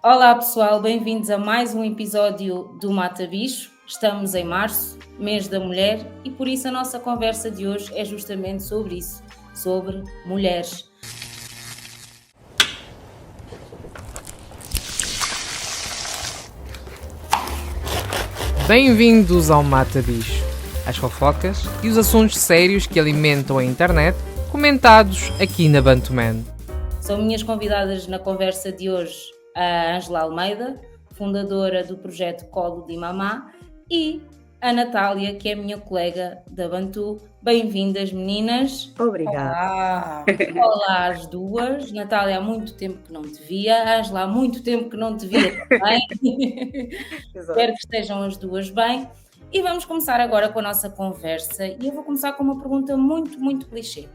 Olá pessoal, bem-vindos a mais um episódio do Mata Bicho. Estamos em março, mês da mulher, e por isso a nossa conversa de hoje é justamente sobre isso, sobre mulheres. Bem-vindos ao Mata Bicho, as fofocas e os assuntos sérios que alimentam a internet, comentados aqui na Bantuman. São minhas convidadas na conversa de hoje a Ângela Almeida, fundadora do projeto Colo de Mamá, e a Natália, que é minha colega da Bantu. Bem-vindas, meninas. Obrigada. Olá às duas. Natália, há muito tempo que não te via. Ângela, há muito tempo que não te via também. Espero que estejam as duas bem. E vamos começar agora com a nossa conversa. E eu vou começar com uma pergunta muito, muito clichê,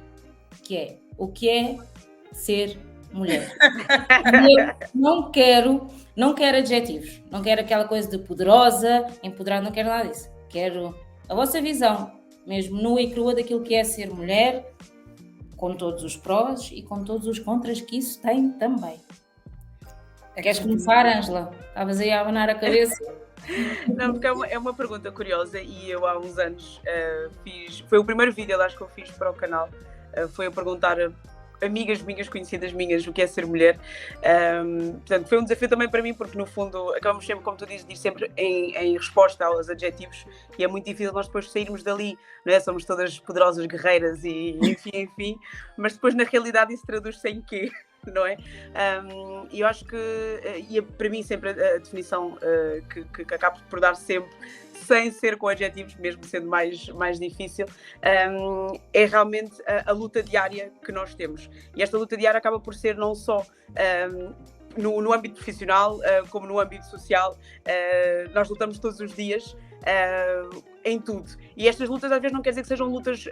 que é: o que é ser mulher? E eu não quero adjetivos, não quero aquela coisa de poderosa, empoderada, não quero nada disso. Quero a vossa visão, mesmo nua e crua, daquilo que é ser mulher, com todos os prós e com todos os contras que isso tem também. Queres começar, Ângela? Estavas aí a abanar a cabeça. Não, porque é uma pergunta curiosa e eu há uns anos foi o primeiro vídeo, acho que eu fiz para o canal, foi a perguntar a amigas minhas, conhecidas minhas, o que é ser mulher. Portanto, foi um desafio também para mim, porque no fundo acabamos sempre, como tu dizes sempre em resposta aos adjetivos, e é muito difícil nós depois sairmos dali, não é? Somos todas poderosas guerreiras e enfim, mas depois na realidade isso traduz-se em quê? Não é? E eu acho que, para mim sempre a definição que acabo por dar sempre, sem ser com adjetivos, mesmo sendo mais difícil, é realmente a luta diária que nós temos. E esta luta diária acaba por ser não só no âmbito profissional, como no âmbito social. Nós lutamos todos os dias em tudo. E estas lutas às vezes não quer dizer que sejam lutas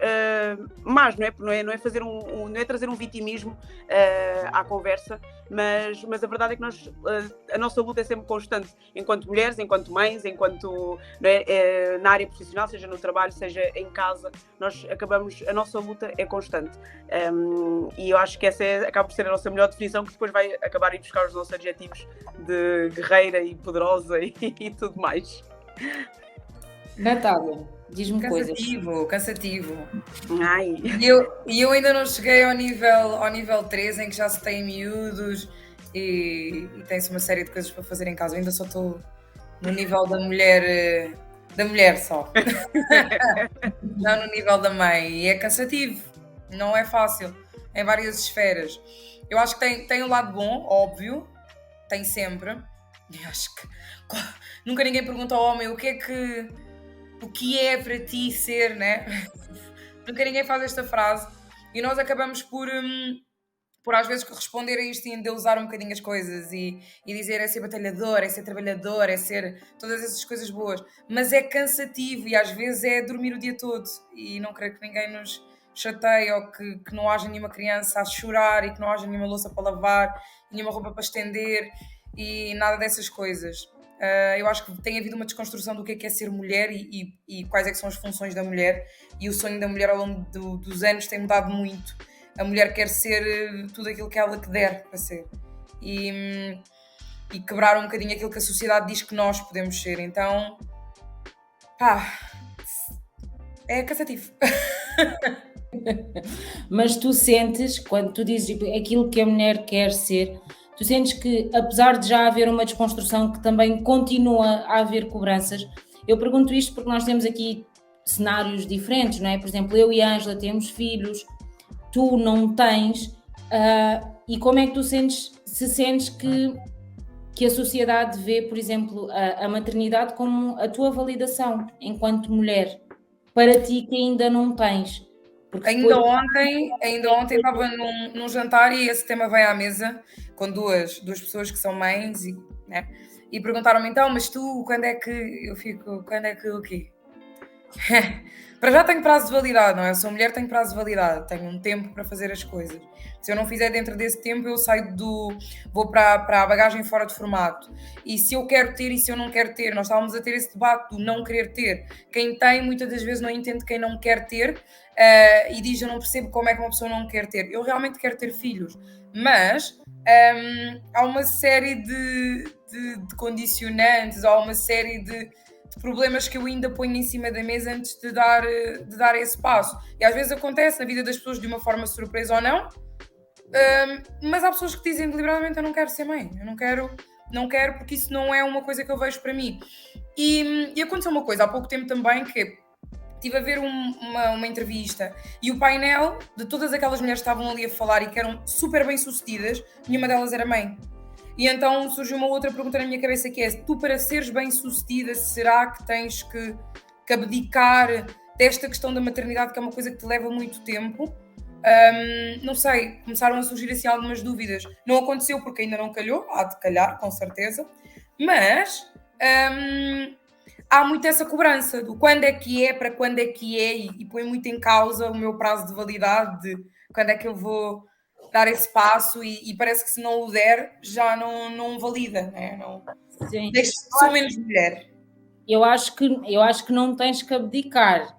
más, não é fazer não é trazer um vitimismo à conversa, mas a verdade é que a nossa luta é sempre constante, enquanto mulheres, enquanto mães, enquanto na área profissional, seja no trabalho, seja em casa, a nossa luta é constante. E eu acho que essa acaba por ser a nossa melhor definição, que depois vai acabar a ir buscar os nossos adjetivos de guerreira e poderosa e tudo mais. Natália, diz-me coisas. Cansativo. Ai. E eu ainda não cheguei ao nível 3, em que já se tem miúdos e tem-se uma série de coisas para fazer em casa. Eu ainda só estou no nível da mulher só. Não no nível da mãe. E é cansativo, não é fácil, em várias esferas. Eu acho que tem um lado bom, óbvio, tem sempre. E acho que nunca ninguém pergunta ao homem o que é para ti ser, né? Nunca ninguém faz esta frase e nós acabamos por às vezes responder a isto e endeusar um bocadinho as coisas e dizer é ser batalhador, é ser trabalhador, é ser todas essas coisas boas, mas é cansativo e às vezes é dormir o dia todo e não creio que ninguém nos chateie ou que não haja nenhuma criança a chorar e que não haja nenhuma louça para lavar, nenhuma roupa para estender e nada dessas coisas. Eu acho que tem havido uma desconstrução do que é ser mulher e quais é que são as funções da mulher, e o sonho da mulher ao longo dos anos tem mudado muito. A mulher quer ser tudo aquilo que ela der para ser e quebrar um bocadinho aquilo que a sociedade diz que nós podemos ser. Então é cansativo. Mas tu sentes, quando tu dizes aquilo que a mulher quer ser, tu sentes que, apesar de já haver uma desconstrução, que também continua a haver cobranças? Eu pergunto isto porque nós temos aqui cenários diferentes, não é? Por exemplo, eu e a Ângela temos filhos, tu não tens, e como é que tu sentes que a sociedade vê, por exemplo, a maternidade como a tua validação enquanto mulher, para ti que ainda não tens? Porque Ainda ontem estava num jantar e esse tema veio à mesa com duas pessoas que são mães e perguntaram-me então, mas tu quando é que o quê? Para já tenho prazo de validade, não é? Eu sou mulher, tenho prazo de validade, tenho um tempo para fazer as coisas. Se eu não fizer dentro desse tempo, eu vou para a bagagem fora de formato. E se eu quero ter e se eu não quero ter, nós estávamos a ter esse debate do não querer ter. Quem tem, muitas das vezes não entende quem não quer ter e diz, eu não percebo como é que uma pessoa não quer ter. Eu realmente quero ter filhos, mas há uma série de condicionantes, há uma série de problemas que eu ainda ponho em cima da mesa antes de dar esse passo. E às vezes acontece na vida das pessoas de uma forma surpresa ou não, mas há pessoas que dizem deliberadamente: eu não quero ser mãe, eu não quero porque isso não é uma coisa que eu vejo para mim. E aconteceu uma coisa há pouco tempo também, que estive a ver uma entrevista e o painel de todas aquelas mulheres que estavam ali a falar e que eram super bem sucedidas, nenhuma delas era mãe. E então surgiu uma outra pergunta na minha cabeça, que é: tu, para seres bem sucedida, será que tens que abdicar desta questão da maternidade, que é uma coisa que te leva muito tempo? Não sei, começaram a surgir assim algumas dúvidas. Não aconteceu porque ainda não calhou, há de calhar, com certeza, mas há muito essa cobrança do quando é que é, para quando é que é, e põe muito em causa o meu prazo de validade, de quando é que eu vou dar esse passo, e parece que se não o der já não valida, né? Não, Sim. Sou menos mulher. Eu acho que não tens que abdicar,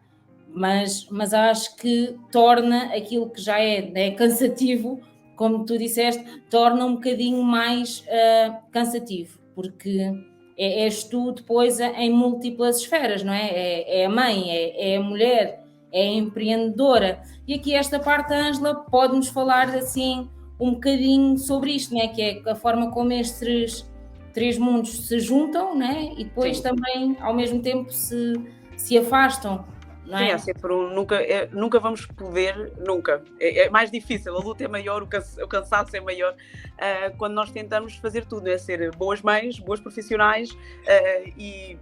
mas acho que torna aquilo que já é cansativo, como tu disseste, torna um bocadinho mais cansativo, porque és tu depois em múltiplas esferas, não é? É a mãe, é a mulher, é a empreendedora. E aqui esta parte, a Ângela pode-nos falar assim um bocadinho sobre isto, não é? Que é a forma como estes três mundos se juntam, né? E depois Sim. também, ao mesmo tempo, se afastam, não é? Sim, há sempre nunca vamos poder, nunca. É mais difícil, a luta é maior, o cansaço é maior, quando nós tentamos fazer tudo, é ser boas mães, boas profissionais e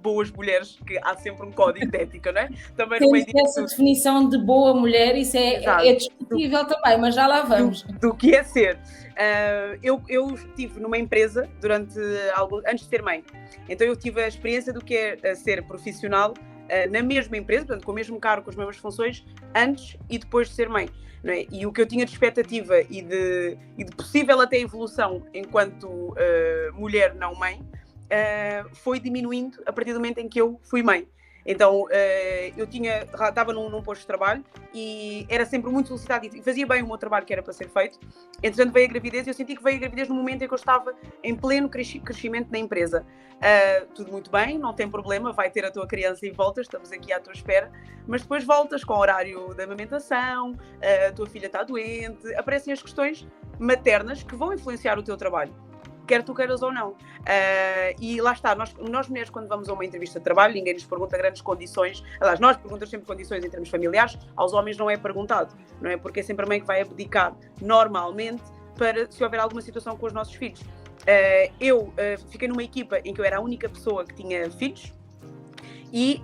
boas mulheres, que há sempre um código de ética, não é? Também no meio Temos essa definição de boa mulher, isso é discutível também, mas já lá vamos. Do que é ser. Eu estive numa empresa antes de ser mãe, então eu tive a experiência do que é ser profissional na mesma empresa, portanto, com o mesmo cargo, com as mesmas funções, antes e depois de ser mãe. Não é? E o que eu tinha de expectativa e de possível até evolução enquanto mulher não mãe, foi diminuindo a partir do momento em que eu fui mãe. Então, eu estava num posto de trabalho e era sempre muito solicitado e fazia bem o meu trabalho que era para ser feito. Entretanto, veio a gravidez e eu senti que veio a gravidez no momento em que eu estava em pleno crescimento na empresa. Tudo muito bem, não tem problema, vai ter a tua criança e voltas, estamos aqui à tua espera, mas depois voltas com o horário da amamentação, a tua filha está doente, aparecem as questões maternas que vão influenciar o teu trabalho, quer tu queiras ou não. E lá está, nós mulheres, quando vamos a uma entrevista de trabalho, ninguém nos pergunta grandes condições. Aliás, nós perguntamos sempre condições em termos familiares, aos homens não é perguntado, não é? Porque é sempre a mãe que vai abdicar normalmente para se houver alguma situação com os nossos filhos. Eu fiquei numa equipa em que eu era a única pessoa que tinha filhos e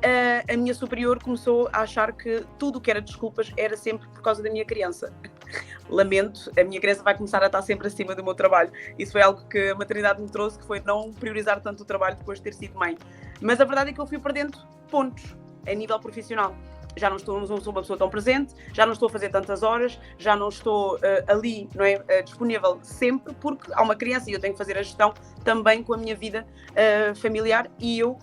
a minha superior começou a achar que tudo o que era desculpas era sempre por causa da minha criança. Lamento, a minha criança vai começar a estar sempre acima do meu trabalho. Isso foi algo que a maternidade me trouxe, que foi não priorizar tanto o trabalho depois de ter sido mãe. Mas a verdade é que eu fui perdendo pontos a nível profissional. Já não sou uma pessoa tão presente, já não estou a fazer tantas horas, já não estou ali, não é, disponível sempre, porque há uma criança e eu tenho que fazer a gestão também com a minha vida familiar, e eu,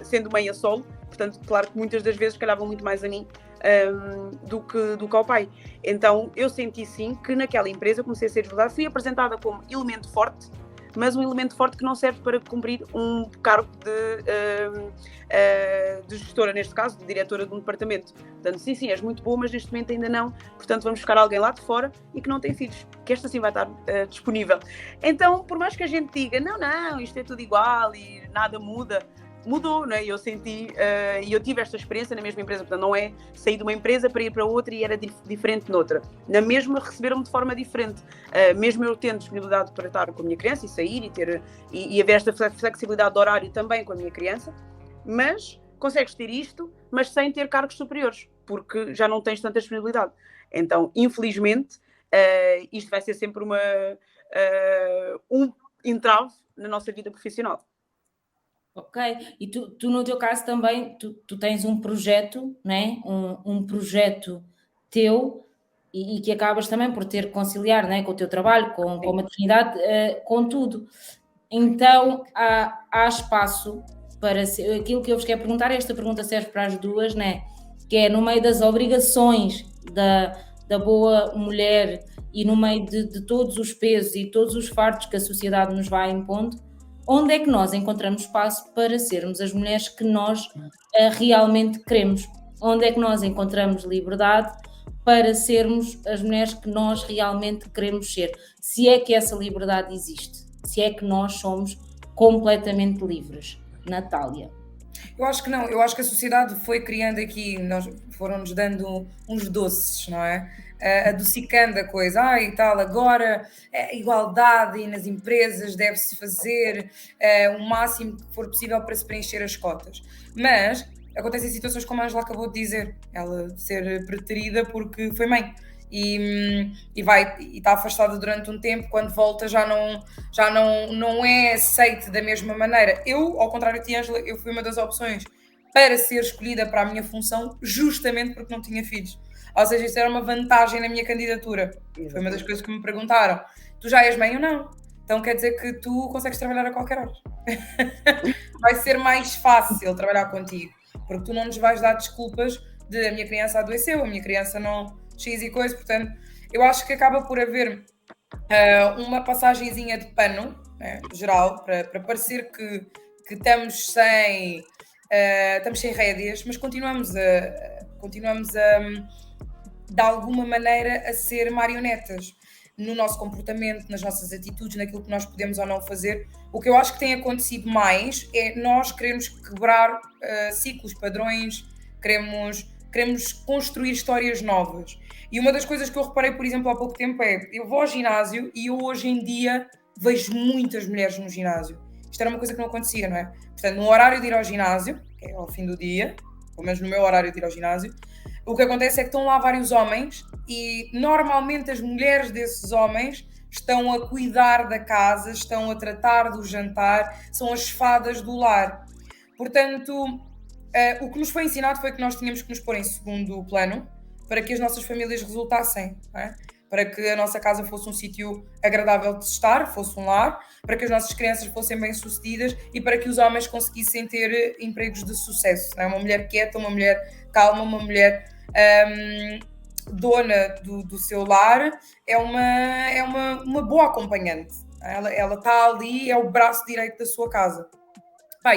sendo mãe a solo, portanto, claro que muitas das vezes calhavam muito mais a mim do que ao pai. Então eu senti sim que naquela empresa comecei a ser desvalorizada, fui apresentada como elemento forte, mas um elemento forte que não serve para cumprir um cargo de gestora, neste caso, de diretora de um departamento. Portanto, sim, és muito boa, mas neste momento ainda não. Portanto, vamos buscar alguém lá de fora e que não tem filhos, que esta sim vai estar disponível. Então, por mais que a gente diga, não, isto é tudo igual e nada muda, mudou, não é? Eu senti, e eu tive esta experiência na mesma empresa, portanto não é sair de uma empresa para ir para outra e era diferente noutra. Na mesma receberam-me de forma diferente, mesmo eu tendo disponibilidade para estar com a minha criança e sair e haver esta flexibilidade de horário também com a minha criança, mas consegues ter isto, mas sem ter cargos superiores, porque já não tens tanta disponibilidade. Então, infelizmente, isto vai ser sempre um entrave na nossa vida profissional. Ok, e tu no teu caso também, tu tens um projeto, né? um projeto teu e que acabas também por ter que conciliar, né? Com o teu trabalho, com a maternidade, com tudo. Então há espaço para ser, aquilo que eu vos quero perguntar, esta pergunta serve para as duas, né? Que é no meio das obrigações da boa mulher e no meio de todos os pesos e todos os fardos que a sociedade nos vai impondo, onde é que nós encontramos espaço para sermos as mulheres que nós realmente queremos? Onde é que nós encontramos liberdade para sermos as mulheres que nós realmente queremos ser? Se é que essa liberdade existe, se é que nós somos completamente livres. Natália. Eu acho que não, eu acho que a sociedade foi criando aqui, foram-nos dando uns doces, não é? Adocicando a coisa, e tal, agora igualdade e nas empresas deve-se fazer o máximo que for possível para se preencher as cotas. Mas acontecem situações como a Ângela acabou de dizer, ela ser preterida porque foi mãe. E está afastada durante um tempo, quando volta já não é aceite da mesma maneira. Eu, ao contrário de Ângela, eu fui uma das opções para ser escolhida para a minha função justamente porque não tinha filhos. Ou seja, isso era uma vantagem na minha candidatura. Foi uma das coisas que me perguntaram. Tu já és mãe ou não? Então quer dizer que tu consegues trabalhar a qualquer hora. Vai ser mais fácil trabalhar contigo, porque tu não nos vais dar desculpas de a minha criança adoeceu, a minha criança não... X e coisa, portanto, eu acho que acaba por haver uma passagenzinha de pano, né, geral, para parecer que estamos sem rédeas, mas continuamos a de alguma maneira a ser marionetas no nosso comportamento, nas nossas atitudes, naquilo que nós podemos ou não fazer. O que eu acho que tem acontecido mais é nós queremos quebrar ciclos, padrões, queremos construir histórias novas. E uma das coisas que eu reparei, por exemplo, há pouco tempo eu vou ao ginásio e eu hoje em dia vejo muitas mulheres no ginásio. Isto era uma coisa que não acontecia, não é? Portanto, no horário de ir ao ginásio, que é ao fim do dia, pelo menos no meu horário de ir ao ginásio, o que acontece é que estão lá vários homens e normalmente as mulheres desses homens estão a cuidar da casa, estão a tratar do jantar, são as fadas do lar. Portanto, o que nos foi ensinado foi que nós tínhamos que nos pôr em segundo plano para que as nossas famílias resultassem, não é? Para que a nossa casa fosse um sítio agradável de estar, fosse um lar, para que as nossas crianças fossem bem-sucedidas e para que os homens conseguissem ter empregos de sucesso. Não é? Uma mulher quieta, uma mulher calma, uma mulher dona do seu lar é uma boa acompanhante. Ela está ali, é o braço direito da sua casa.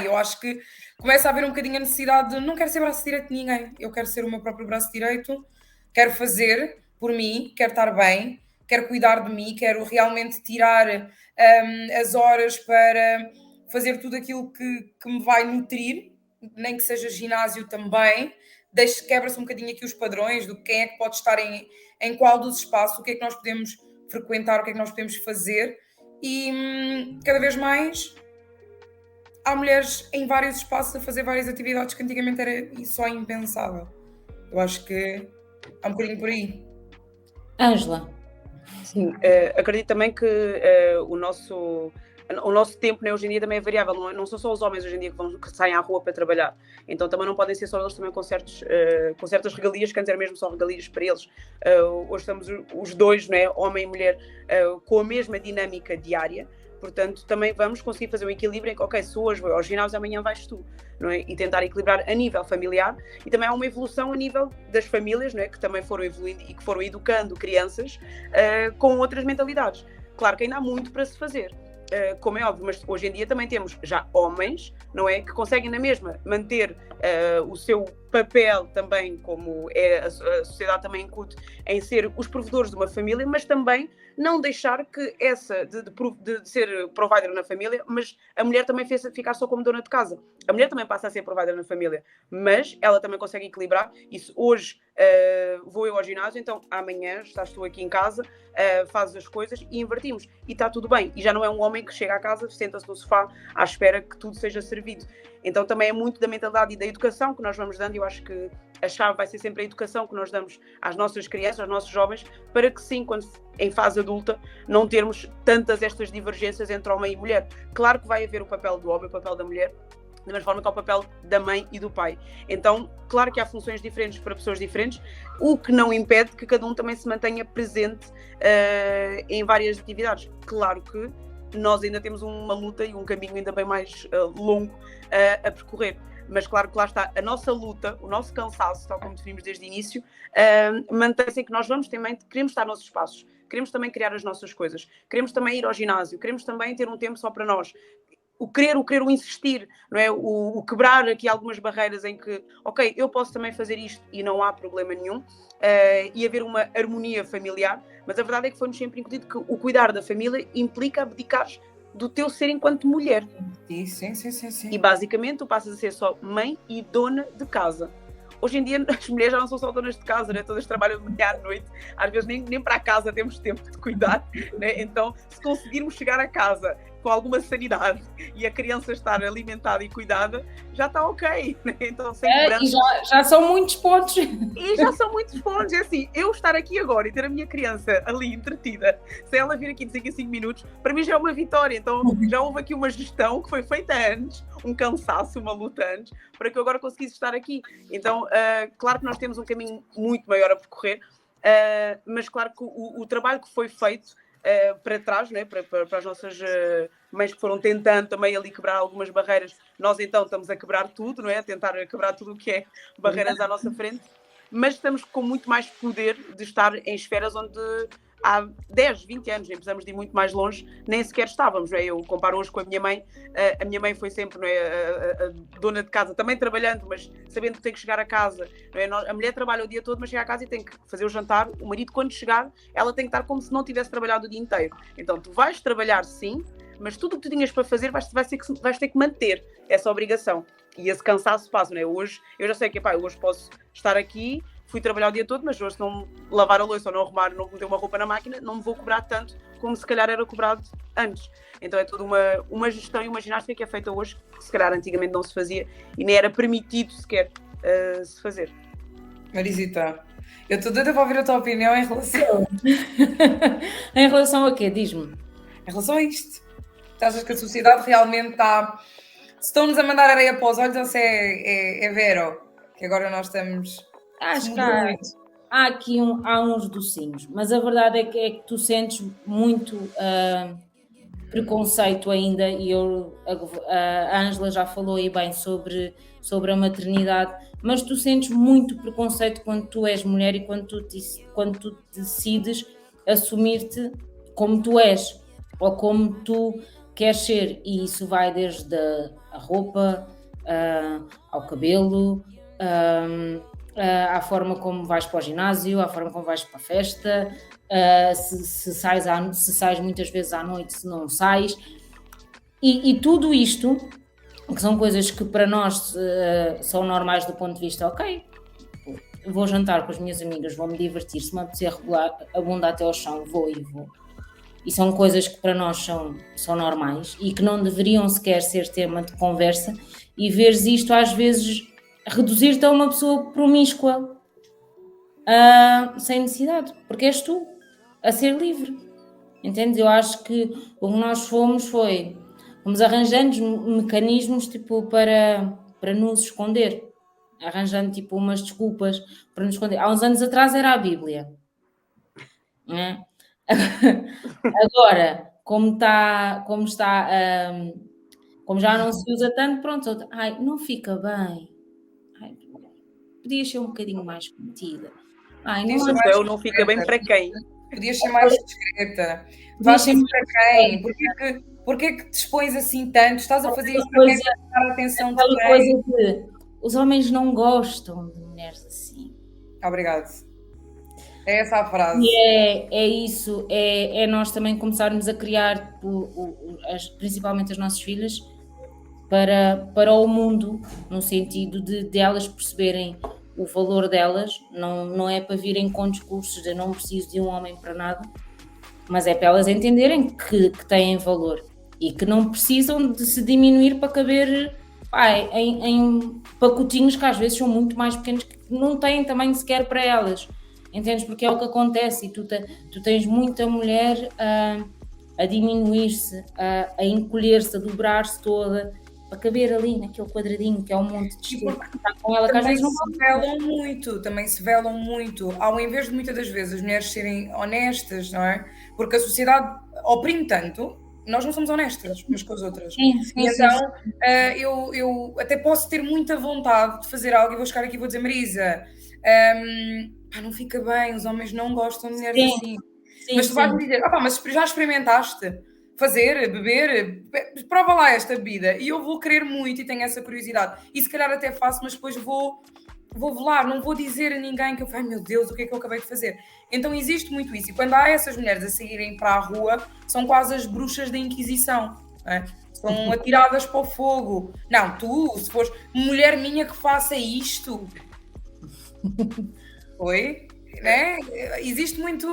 Eu acho que começa a haver um bocadinho a necessidade de não quero ser braço direito de ninguém, eu quero ser o meu próprio braço direito, quero fazer por mim, quero estar bem, quero cuidar de mim, quero realmente tirar as horas para fazer tudo aquilo que me vai nutrir, nem que seja ginásio também. Quebra-se um bocadinho aqui os padrões do quem é que pode estar em qual dos espaços, o que é que nós podemos frequentar, o que é que nós podemos fazer, e cada vez mais há mulheres em vários espaços a fazer várias atividades que antigamente era só impensável. Eu acho que há um bocadinho por aí. Ângela. Sim, acredito também que o nosso tempo, né, hoje em dia também é variável. Não são só os homens hoje em dia que saem à rua para trabalhar. Então também não podem ser só eles também com certas regalias, que antes eram mesmo só regalias para eles. Hoje estamos os dois, né, homem e mulher, com a mesma dinâmica diária. Portanto, também vamos conseguir fazer um equilíbrio em que, ok, se hoje vou ao ginásio, amanhã vais tu, não é? E tentar equilibrar a nível familiar. E também há uma evolução a nível das famílias, não é? Que também foram evoluindo e que foram educando crianças com outras mentalidades. Claro que ainda há muito para se fazer, como é óbvio, mas hoje em dia também temos já homens, não é? Que conseguem na mesma manter o seu papel também, como a sociedade também incute, em ser os provedores de uma família, mas também não deixar que essa de ser provider na família, mas a mulher também ficar só como dona de casa. A mulher também passa a ser provider na família, mas ela também consegue equilibrar. E se hoje vou eu ao ginásio, então amanhã estás tu aqui em casa, fazes as coisas e invertimos. E está tudo bem. E já não é um homem que chega à casa, senta-se no sofá à espera que tudo seja servido. Então também é muito da mentalidade e da educação que nós vamos dando. Eu acho que a chave vai ser sempre a educação que nós damos às nossas crianças, aos nossos jovens, para que sim, quando em fase adulta, não termos tantas estas divergências entre homem e mulher. Claro que vai haver o papel do homem, o papel da mulher, da mesma forma que é o papel da mãe e do pai. Então, claro que há funções diferentes para pessoas diferentes, o que não impede que cada um também se mantenha presente em várias atividades. Claro que nós ainda temos uma luta e um caminho ainda bem mais longo a percorrer. mas claro que lá está a nossa luta, o nosso cansaço, tal como definimos desde o início, mantém-se em que nós queremos estar nos nossos espaços, queremos também criar as nossas coisas, queremos também ir ao ginásio, queremos também ter um tempo só para nós. O querer, o insistir, não é? O quebrar aqui algumas barreiras em que, ok, eu posso também fazer isto e não há problema nenhum, e haver uma harmonia familiar, mas a verdade é que foi-nos sempre incutido que o cuidar da família implica abdicar do teu ser enquanto mulher. Sim. E basicamente tu passas a ser só mãe e dona de casa. Hoje em dia as mulheres já não são só donas de casa, né? Todas trabalham de manhã à noite, às vezes nem para a casa temos tempo de cuidar, né? Então se conseguirmos chegar a casa com alguma sanidade e a criança estar alimentada e cuidada, já está ok, né? Então, sem e já são muitos pontos. E já são muitos pontos. É assim, eu estar aqui agora e ter a minha criança ali entretida, sem ela vir aqui de 5 em 5 minutos, para mim já é uma vitória. Então já houve aqui uma gestão que foi feita antes, um cansaço, uma luta antes, para que eu agora conseguisse estar aqui. Então, claro que nós temos um caminho muito maior a percorrer, mas claro que o trabalho que foi feito para trás, né? para as nossas mães que foram tentando também ali quebrar algumas barreiras, nós então estamos a quebrar tudo, não é? A tentar quebrar tudo o que é barreiras à nossa frente, mas estamos com muito mais poder de estar em esferas onde há 10, 20 anos, nem precisamos de ir muito mais longe, nem sequer estávamos, não é? Eu comparo hoje com a minha mãe foi sempre, não é? A dona de casa, também trabalhando, mas sabendo que tem que chegar a casa, não é? A mulher trabalha o dia todo, mas chega a casa e tem que fazer o jantar, o marido quando chegar, ela tem que estar como se não tivesse trabalhado o dia inteiro. Então tu vais trabalhar sim, mas tudo o que tu tinhas para fazer vais ter que manter essa obrigação. E esse cansaço passa, não é? Hoje, eu já sei que, eu hoje posso estar aqui, fui trabalhar o dia todo, mas hoje se não lavar a louça ou não arrumar, não meter uma roupa na máquina, não me vou cobrar tanto como se calhar era cobrado antes. Então é toda uma gestão e uma ginástica que é feita hoje, que se calhar antigamente não se fazia e nem era permitido sequer se fazer. Marisita, eu estou doida para ouvir a tua opinião em relação... Em relação a quê? Diz-me. Em relação a isto. Tu achas que a sociedade realmente está... Se estão-nos a mandar areia para os olhos ou se é vero? Que agora nós estamos... Acho que há uns docinhos, mas a verdade é que tu sentes muito preconceito ainda, e a Ângela já falou aí bem sobre a maternidade, mas tu sentes muito preconceito quando tu és mulher e quando tu decides assumir-te como tu és, ou como tu queres ser, e isso vai desde a roupa, ao cabelo, à forma como vais para o ginásio, à forma como vais para a festa, se sais muitas vezes à noite, se não sais, e tudo isto, que são coisas que para nós são normais do ponto de vista, ok, vou jantar com as minhas amigas, vou-me divertir, se me apetecer rebolar a bunda até ao chão, vou. E são coisas que para nós são normais e que não deveriam sequer ser tema de conversa, e veres isto às vezes reduzir-te a uma pessoa promíscua sem necessidade, porque és tu a ser livre, entendes? Eu acho que o que nós fomos arranjando mecanismos tipo para nos esconder, arranjando tipo umas desculpas para nos esconder. Há uns anos atrás era a Bíblia, não é? Agora, como já não se usa tanto, pronto, não fica bem. Podias ser um bocadinho mais contida. Não fica bem para quem? Podias ser mais discreta. Vais ser para quem? Porquê que te expões assim tanto? Estás a fazer isso para quem? Para dar a atenção de quem? Coisa de os homens não gostam de mulheres assim. Obrigado. É essa a frase. E é isso, é nós também começarmos a criar, principalmente as nossas filhas, para o mundo, no sentido de elas perceberem o valor delas, não é para virem com discursos de não preciso de um homem para nada, mas é para elas entenderem que têm valor e que não precisam de se diminuir para caber em pacotinhos que às vezes são muito mais pequenos, que não têm tamanho sequer para elas, entendes? Porque é o que acontece, e tu tens muita mulher a diminuir-se, a encolher-se, a dobrar-se toda, para caber ali naquele quadradinho que é um monte de estudo que está com ela, que às vezes não também se velam muito, ao invés de muitas das vezes as mulheres serem honestas, não é? Porque a sociedade oprime tanto, nós não somos honestas umas com as outras. Sim, sim, E sim, então, eu até posso ter muita vontade de fazer algo e vou chegar aqui e vou dizer, Marisa, pá, não fica bem, os homens não gostam de mulheres sim, assim. sim, Mas tu vais sim. me dizer, mas já experimentaste fazer, beber, prova lá esta bebida. E eu vou querer muito e tenho essa curiosidade. E se calhar até faço, mas depois vou velar, não vou dizer a ninguém que eu, ai meu Deus, o que é que eu acabei de fazer? Então existe muito isso. E quando há essas mulheres a saírem para a rua, são quase as bruxas da Inquisição. Não é? São atiradas para o fogo. Não, tu, se fores mulher minha que faça isto. Oi? Né? Existe muito.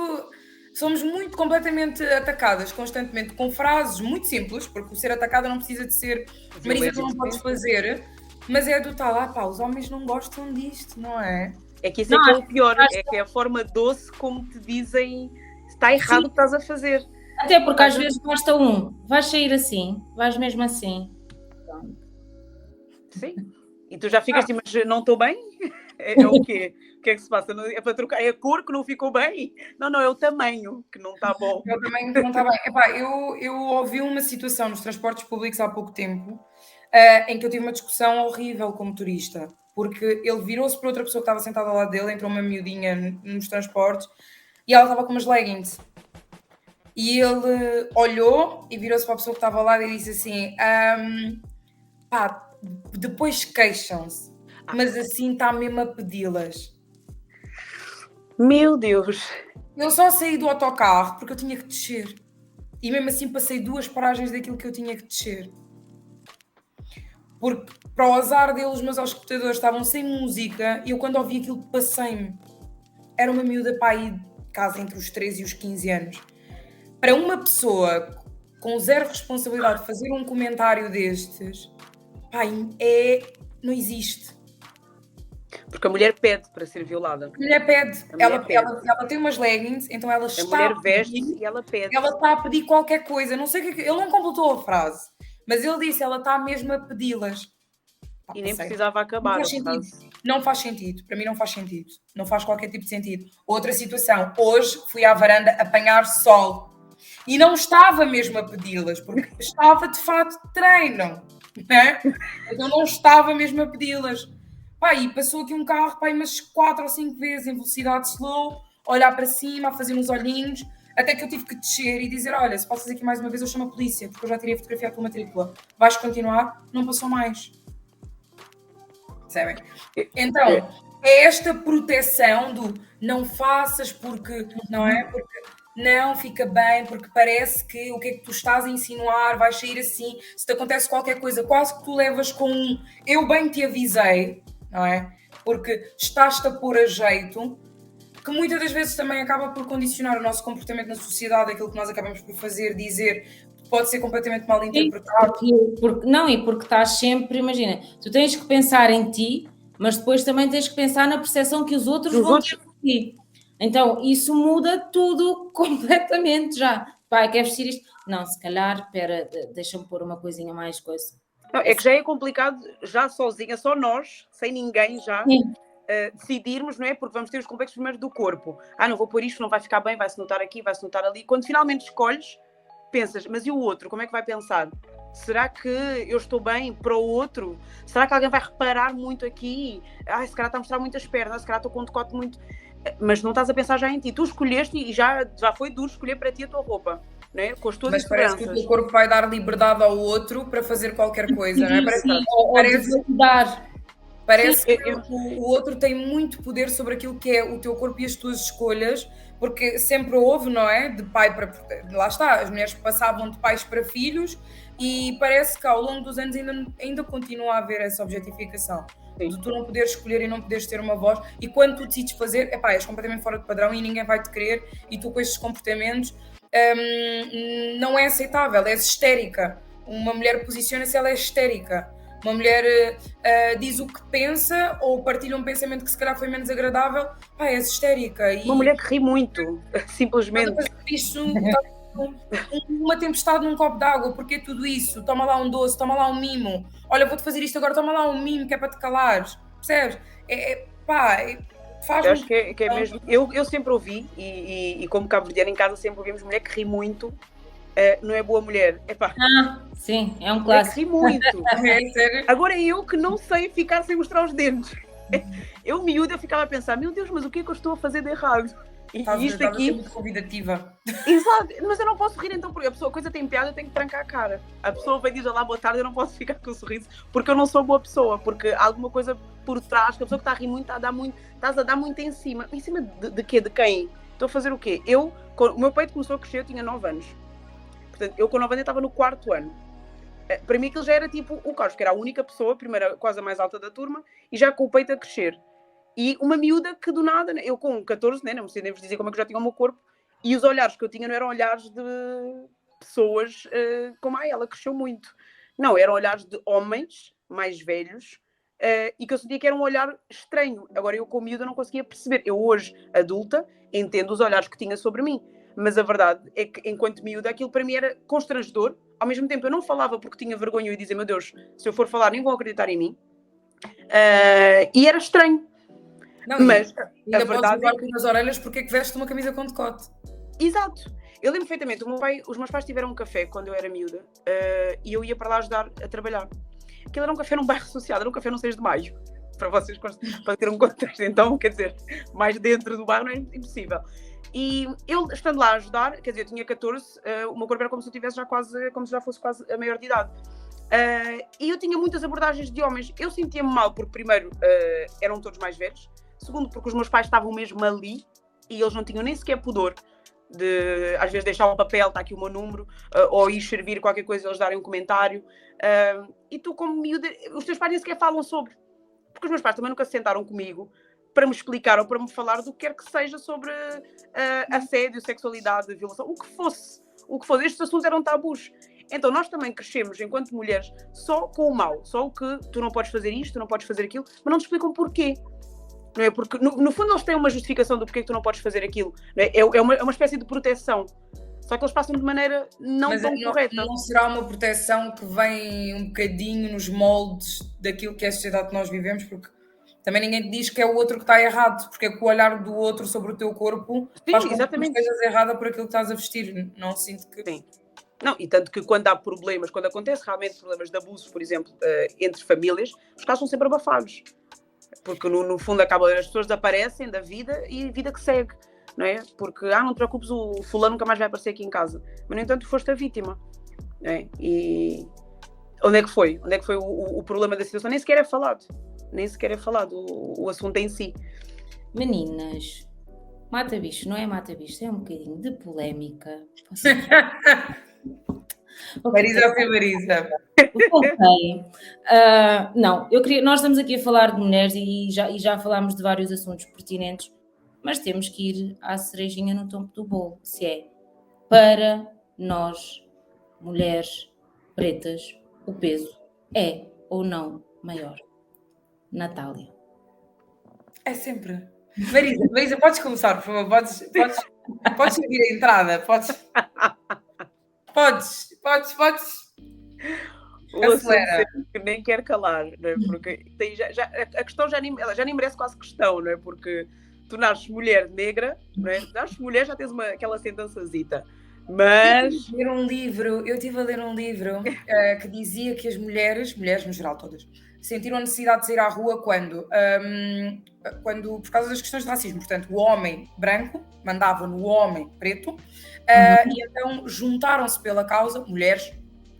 Somos muito completamente atacadas constantemente com frases muito simples, porque o ser atacada não precisa de ser Marisa, tu não podes fazer, mas é do tal, pá, os homens não gostam disto, não é? É que isso é que é o pior, é que é a forma doce como te dizem se está errado o que estás a fazer. Até porque às vezes basta vais sair assim, vais mesmo assim. Pronto. Sim. E tu já ficas assim, mas não estou bem? É o quê? O que é que se passa? É para trocar? É a cor que não ficou bem? Não, é o tamanho que não está bom. É o tamanho que não está bem. Epá, eu ouvi uma situação nos transportes públicos há pouco tempo em que eu tive uma discussão horrível com o motorista, porque ele virou-se para outra pessoa que estava sentada ao lado dele, entrou uma miudinha nos transportes e ela estava com umas leggings. E ele olhou e virou-se para a pessoa que estava ao lado e disse assim: pá, depois queixam-se, mas assim está mesmo a pedi-las. Meu Deus! Eu só saí do autocarro porque eu tinha que descer. E mesmo assim passei 2 paragens daquilo que eu tinha que descer. Porque para o azar deles, os meus auscultadores estavam sem música e eu quando ouvi aquilo passei-me. Era uma miúda para aí de casa entre os 13 e os 15 anos. Para uma pessoa com zero responsabilidade de fazer um comentário destes, pá, não existe. Porque a mulher pede para ser violada. A mulher pede. Ela tem umas leggings, então ela está a mulher veste e ela pede. Ela está a pedir qualquer coisa. Não sei o que. Ele não completou a frase, mas ele disse, ela está mesmo a pedi-las. E nem precisava acabar. Não faz sentido. Para mim não faz sentido. Não faz qualquer tipo de sentido. Outra situação. Hoje fui à varanda apanhar sol. E não estava mesmo a pedi-las, porque estava de fato de treino. Né? Então não estava mesmo a pedi-las. Pá, e passou aqui um carro, pá, umas 4 ou 5 vezes em velocidade slow, olhar para cima, a fazer uns olhinhos, até que eu tive que descer e dizer, olha, se passas aqui mais uma vez eu chamo a polícia, porque eu já tirei a fotografia com a matrícula. Vais continuar? Não passou mais. Percebem? Então, é esta proteção do não faças porque, não é? Porque não fica bem, porque parece que o que é que tu estás a insinuar, vais sair assim, se te acontece qualquer coisa, quase que tu levas com eu bem te avisei, não é? Porque estás-te a pôr a jeito, que muitas das vezes também acaba por condicionar o nosso comportamento na sociedade, aquilo que nós acabamos por fazer, dizer, pode ser completamente mal interpretado. Porque estás sempre, imagina, tu tens que pensar em ti, mas depois também tens que pensar na percepção que os outros vão ter de ti. Então, isso muda tudo completamente já. Pai, quer vestir isto? Não, se calhar, espera, deixa-me pôr uma coisinha mais coisa. Não, é que já é complicado, já sozinha, só nós, sem ninguém já, decidirmos, não é? Porque vamos ter os complexos primeiro do corpo. Não vou pôr isto, não vai ficar bem, vai-se notar aqui, vai-se notar ali. Quando finalmente escolhes, pensas, mas e o outro? Como é que vai pensar? Será que eu estou bem para o outro? Será que alguém vai reparar muito aqui? Se calhar está a mostrar muitas pernas, se calhar estou com um decote muito... Mas não estás a pensar já em ti. Tu escolheste e já foi duro escolher para ti a tua roupa. Não é? Com as tuas esperanças. Parece que o teu corpo vai dar liberdade ao outro para fazer qualquer coisa, não é? Parece que o outro tem muito poder sobre aquilo que é o teu corpo e as tuas escolhas, porque sempre houve, não é? De pai para... Lá está, as mulheres passavam de pais para filhos e parece que ao longo dos anos ainda continua a haver essa objetificação. Sim. De tu não poderes escolher e não poderes ter uma voz, e quando tu decides fazer, és completamente fora de padrão e ninguém vai te querer, e tu com estes comportamentos não é aceitável, és histérica. Uma mulher posiciona-se, ela é histérica. Uma mulher diz o que pensa ou partilha um pensamento que se calhar foi menos agradável, és histérica. Uma mulher que ri muito, simplesmente. Isso, uma tempestade num copo d'água, porque tudo isso? Toma lá um doce, toma lá um mimo. Olha, vou-te fazer isto agora, toma lá um mimo que é para te calares. Percebes? Faz eu acho que é mesmo. Eu sempre ouvi, e como cabo-verdiana em casa sempre ouvimos mulher que ri muito, não é boa mulher. Epá, sim, é um eu clássico. ri muito. É sério? Agora eu que não sei ficar sem mostrar os dentes. Eu miúda, eu ficava a pensar, meu Deus, mas o que é que eu estou a fazer de errado? E isto aqui... muito convidativa. Exato, mas eu não posso rir então, porque a coisa tem piada, eu tenho que trancar a cara. A pessoa vai dizer lá boa tarde, eu não posso ficar com um sorriso, porque eu não sou boa pessoa, porque há alguma coisa por trás, que a pessoa que está a rir muito, estás a dar muito em cima. Em cima de quê? De quem? Estou a fazer o quê? O meu peito começou a crescer, eu tinha 9 anos. Portanto, eu com 9 anos estava no 4º ano. Para mim aquilo já era tipo o caos, que era a única pessoa, a primeira, quase a mais alta da turma, e já com o peito a crescer. E uma miúda que do nada, eu com 14, não sei nem vos dizer como é que eu já tinha o meu corpo, e os olhares que eu tinha não eram olhares de pessoas como ela cresceu muito. Não, eram olhares de homens mais velhos, e que eu sentia que era um olhar estranho. Agora eu com miúda não conseguia perceber. Eu hoje, adulta, entendo os olhares que tinha sobre mim, mas a verdade é que enquanto miúda aquilo para mim era constrangedor. Ao mesmo tempo eu não falava porque tinha vergonha e dizia, meu Deus, se eu for falar nem vão acreditar em mim. E era estranho. Não, mas ainda podes levar nas orelhas porque é que veste uma camisa com decote. Exato. Eu lembro perfeitamente, os meus pais tiveram um café quando eu era miúda, e eu ia para lá ajudar a trabalhar. Aquilo era um café num bairro associado, era um café no 6 de Maio, para vocês para ter um contexto. Então, quer dizer, mais dentro do bairro não é impossível. E eu, estando lá a ajudar, quer dizer, eu tinha 14, o meu corpo era como se eu tivesse como se já fosse quase a maior de idade. E eu tinha muitas abordagens de homens. Eu sentia-me mal porque, primeiro, eram todos mais velhos. Segundo, porque os meus pais estavam mesmo ali e eles não tinham nem sequer pudor de, às vezes, deixar um papel, está aqui o meu número, ou ir servir qualquer coisa, eles darem um comentário. E tu, como miúda, os teus pais nem sequer falam sobre. Porque os meus pais também nunca se sentaram comigo para me explicar ou para me falar do que quer que seja sobre assédio, sexualidade, violação, o que fosse. Estes assuntos eram tabus. Então nós também crescemos, enquanto mulheres, só com o mal. Só o que tu não podes fazer isto, tu não podes fazer aquilo, mas não te explicam porquê. Não é? Porque, no fundo, eles têm uma justificação do porquê que tu não podes fazer aquilo. Não é? É uma espécie de proteção. Só que eles passam de maneira não tão correta. Não será uma proteção que vem um bocadinho nos moldes daquilo que é a sociedade que nós vivemos, porque também ninguém te diz que é o outro que está errado, porque é que o olhar do outro sobre o teu corpo faz com que tu estejas errada por aquilo que estás a vestir. Não sinto que... Sim. Não, e tanto que quando há problemas, quando acontece realmente problemas de abusos, por exemplo, entre famílias, os casos são sempre abafados. Porque no fundo as pessoas desaparecem da vida e a vida que segue, não é? Porque, não te preocupes, o fulano nunca mais vai aparecer aqui em casa. Mas, no entanto, foste a vítima, não é? E onde é que foi? Onde é que foi o problema da situação? Nem sequer é falado. O assunto em si. Meninas, mata-bicho, não é mata-bicho, é um bocadinho de polémica. Marisa foi Marisa. Ok. Não, nós estamos aqui a falar de mulheres e já falámos de vários assuntos pertinentes, mas temos que ir à cerejinha no topo do bolo, se é para nós, mulheres pretas, o peso é ou não maior. Natália. É sempre. Marisa, podes começar, por favor. Podes seguir a entrada. Podes. Acelera. Que nem quer calar, não é? Porque a questão já nem merece quase questão, não é? Porque tu nasces mulher negra, não é? Nasces mulher, já tens aquela sentençazita. Mas... Eu estive a ler um livro que dizia que as mulheres no geral todas, sentiram a necessidade de sair à rua quando, por causa das questões de racismo. Portanto, o homem branco mandava no homem preto, e então juntaram-se pela causa, mulheres,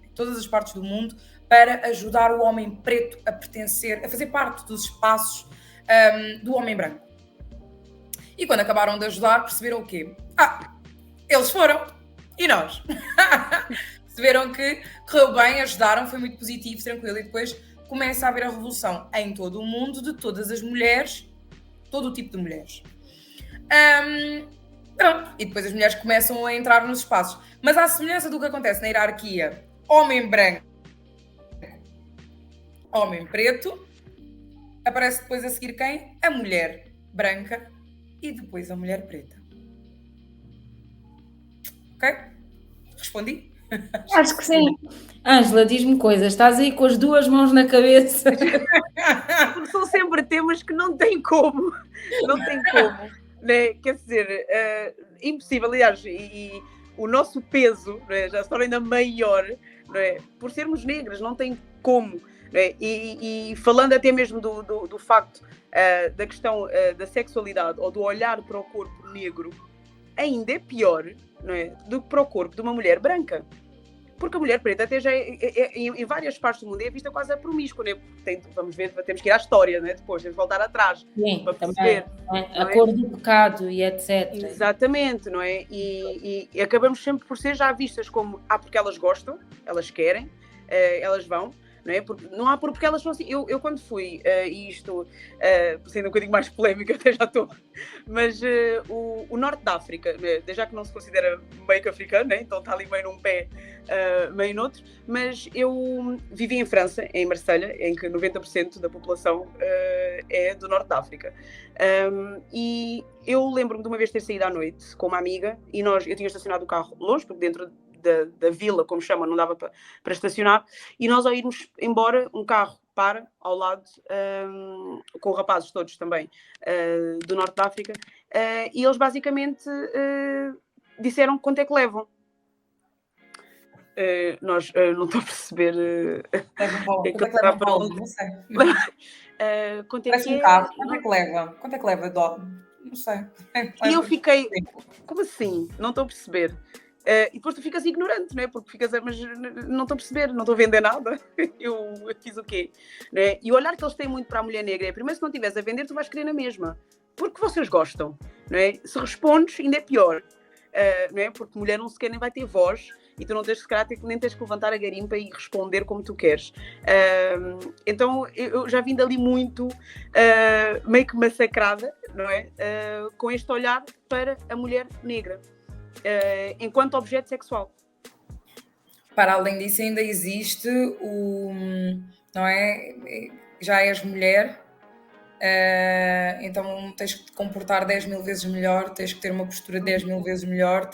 em todas as partes do mundo, para ajudar o homem preto a pertencer, a fazer parte dos espaços do homem branco. E quando acabaram de ajudar, perceberam o quê? Eles foram. E nós? Perceberam que correu bem, ajudaram, foi muito positivo, tranquilo. E depois começa a haver a revolução em todo o mundo de todas as mulheres, todo o tipo de mulheres. Pronto. E depois as mulheres começam a entrar nos espaços. Mas à semelhança do que acontece na hierarquia homem branco, homem preto, aparece depois a seguir quem? A mulher branca e depois a mulher preta. Ok? Respondi? Acho que sim. Ângela, diz-me coisas. Estás aí com as duas mãos na cabeça. Porque são sempre temas que não tem como. Não tem como. Né? Quer dizer, impossível. Aliás, e o nosso peso, não é? Já se torna ainda maior, não é? Por sermos negras, não tem como. Não é? E falando até mesmo do facto da questão da sexualidade ou do olhar para o corpo negro, ainda é pior, não é? Do que para o corpo de uma mulher branca. Porque a mulher preta até já em várias partes do mundo é vista quase a promíscua, né? Vamos ver, temos que ir à história, né? Depois temos que voltar atrás. Sim, para também. perceber. A cor do pecado e etc. Exatamente, não é? E acabamos sempre por ser já vistas como, porque elas gostam, elas querem, elas vão, não é? Não há porque elas são assim. Eu quando fui, isto, sendo um bocadinho mais polémica, até já estou, mas o Norte da África, né? Já que não se considera meio que africano, né? Então está ali meio num pé, meio noutro, mas eu vivi em França, em Marselha, em que 90% da população é do Norte da África. E eu lembro-me de uma vez ter saído à noite com uma amiga e eu tinha estacionado o carro longe, porque dentro da vila, como chama, não dava para estacionar, e nós ao irmos embora, um carro para ao lado, com rapazes todos também do Norte da África, e eles basicamente disseram quanto é que levam. Nós não estou a perceber. Quanto é que leva um balde? Não sei. Parece um carro. Quanto é que leva? Quanto é que leva? Não sei. E eu fiquei, como assim? Não estou a perceber. E depois tu ficas ignorante, não é? Porque ficas, mas não estou a perceber, não estou a vender nada. Eu fiz o quê? Não é? E o olhar que eles têm muito para a mulher negra é, primeiro, se não estiveres a vender, tu vais querer na mesma. Porque vocês gostam, não é? Se respondes, ainda é pior. Não é? Porque mulher não sequer nem vai ter voz e tu não tens, se calhar, nem tens que levantar a garimpa e responder como tu queres. Então eu já vim dali muito meio que massacrada, não é? Com este olhar para a mulher negra enquanto objeto sexual. Para além disso, ainda existe não é? Já és mulher, então tens que te comportar 10.000 vezes melhor, tens que ter uma postura 10.000 vezes melhor,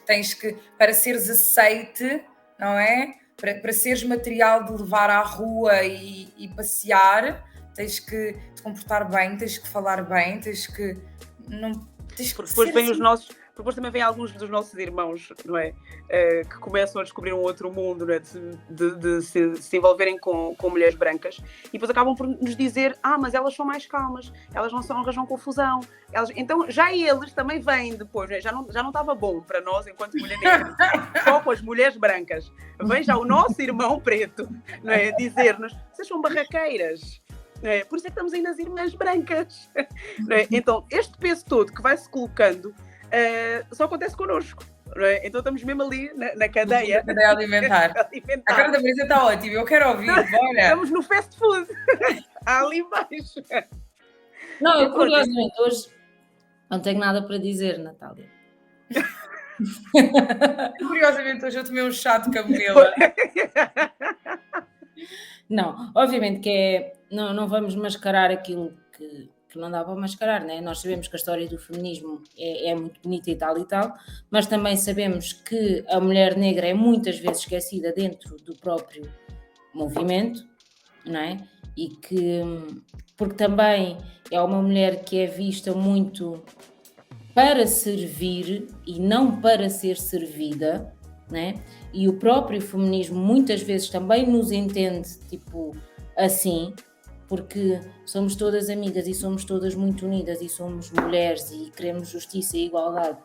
tens que, para seres aceite, não é? Para seres material de levar à rua e passear, tens que te comportar bem, tens que falar bem, tens que... Porque depois vêm os nossos... Depois também vêm alguns dos nossos irmãos, não é? Que começam a descobrir um outro mundo, não é? de se envolverem com mulheres brancas e depois acabam por nos dizer mas elas são mais calmas, elas não arranjam confusão. Então já eles também vêm depois, não é? Já não estava bom para nós enquanto mulher negra, só com as mulheres brancas. Vem já o nosso irmão preto, não é? Dizer-nos, vocês são barraqueiras. Por isso é que estamos aí nas irmãs brancas. Não é? Então este peso todo que vai-se colocando só acontece connosco, não é? Então estamos mesmo ali na cadeia. Na cadeia alimentar. A cara da Marisa está ótima, eu quero ouvir, bora. Estamos no fast food, ali embaixo. Não, eu curiosamente hoje não tenho nada para dizer, Natália. Curiosamente hoje eu tomei um chá de camomila. Não, obviamente que não vamos mascarar aquilo que não dá para mascarar, né? Nós sabemos que a história do feminismo é muito bonita e tal, mas também sabemos que a mulher negra é muitas vezes esquecida dentro do próprio movimento, não é? E que, porque também é uma mulher que é vista muito para servir e não para ser servida, né? E o próprio feminismo muitas vezes também nos entende tipo assim, porque somos todas amigas e somos todas muito unidas e somos mulheres e queremos justiça e igualdade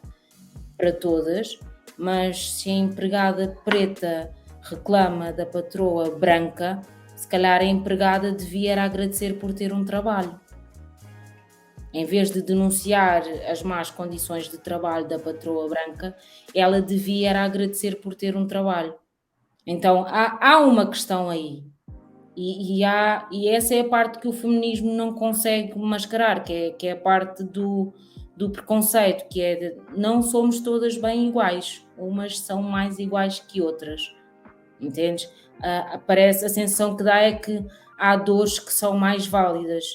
para todas, mas se a empregada preta reclama da patroa branca, se calhar a empregada devia agradecer por ter um trabalho. Em vez de denunciar as más condições de trabalho da patroa branca, ela devia agradecer por ter um trabalho. Então há uma questão aí. E essa é a parte que o feminismo não consegue mascarar, que é a parte do preconceito, que é de não somos todas bem iguais, umas são mais iguais que outras, entendes? Parece, a sensação que dá é que há dores que são mais válidas,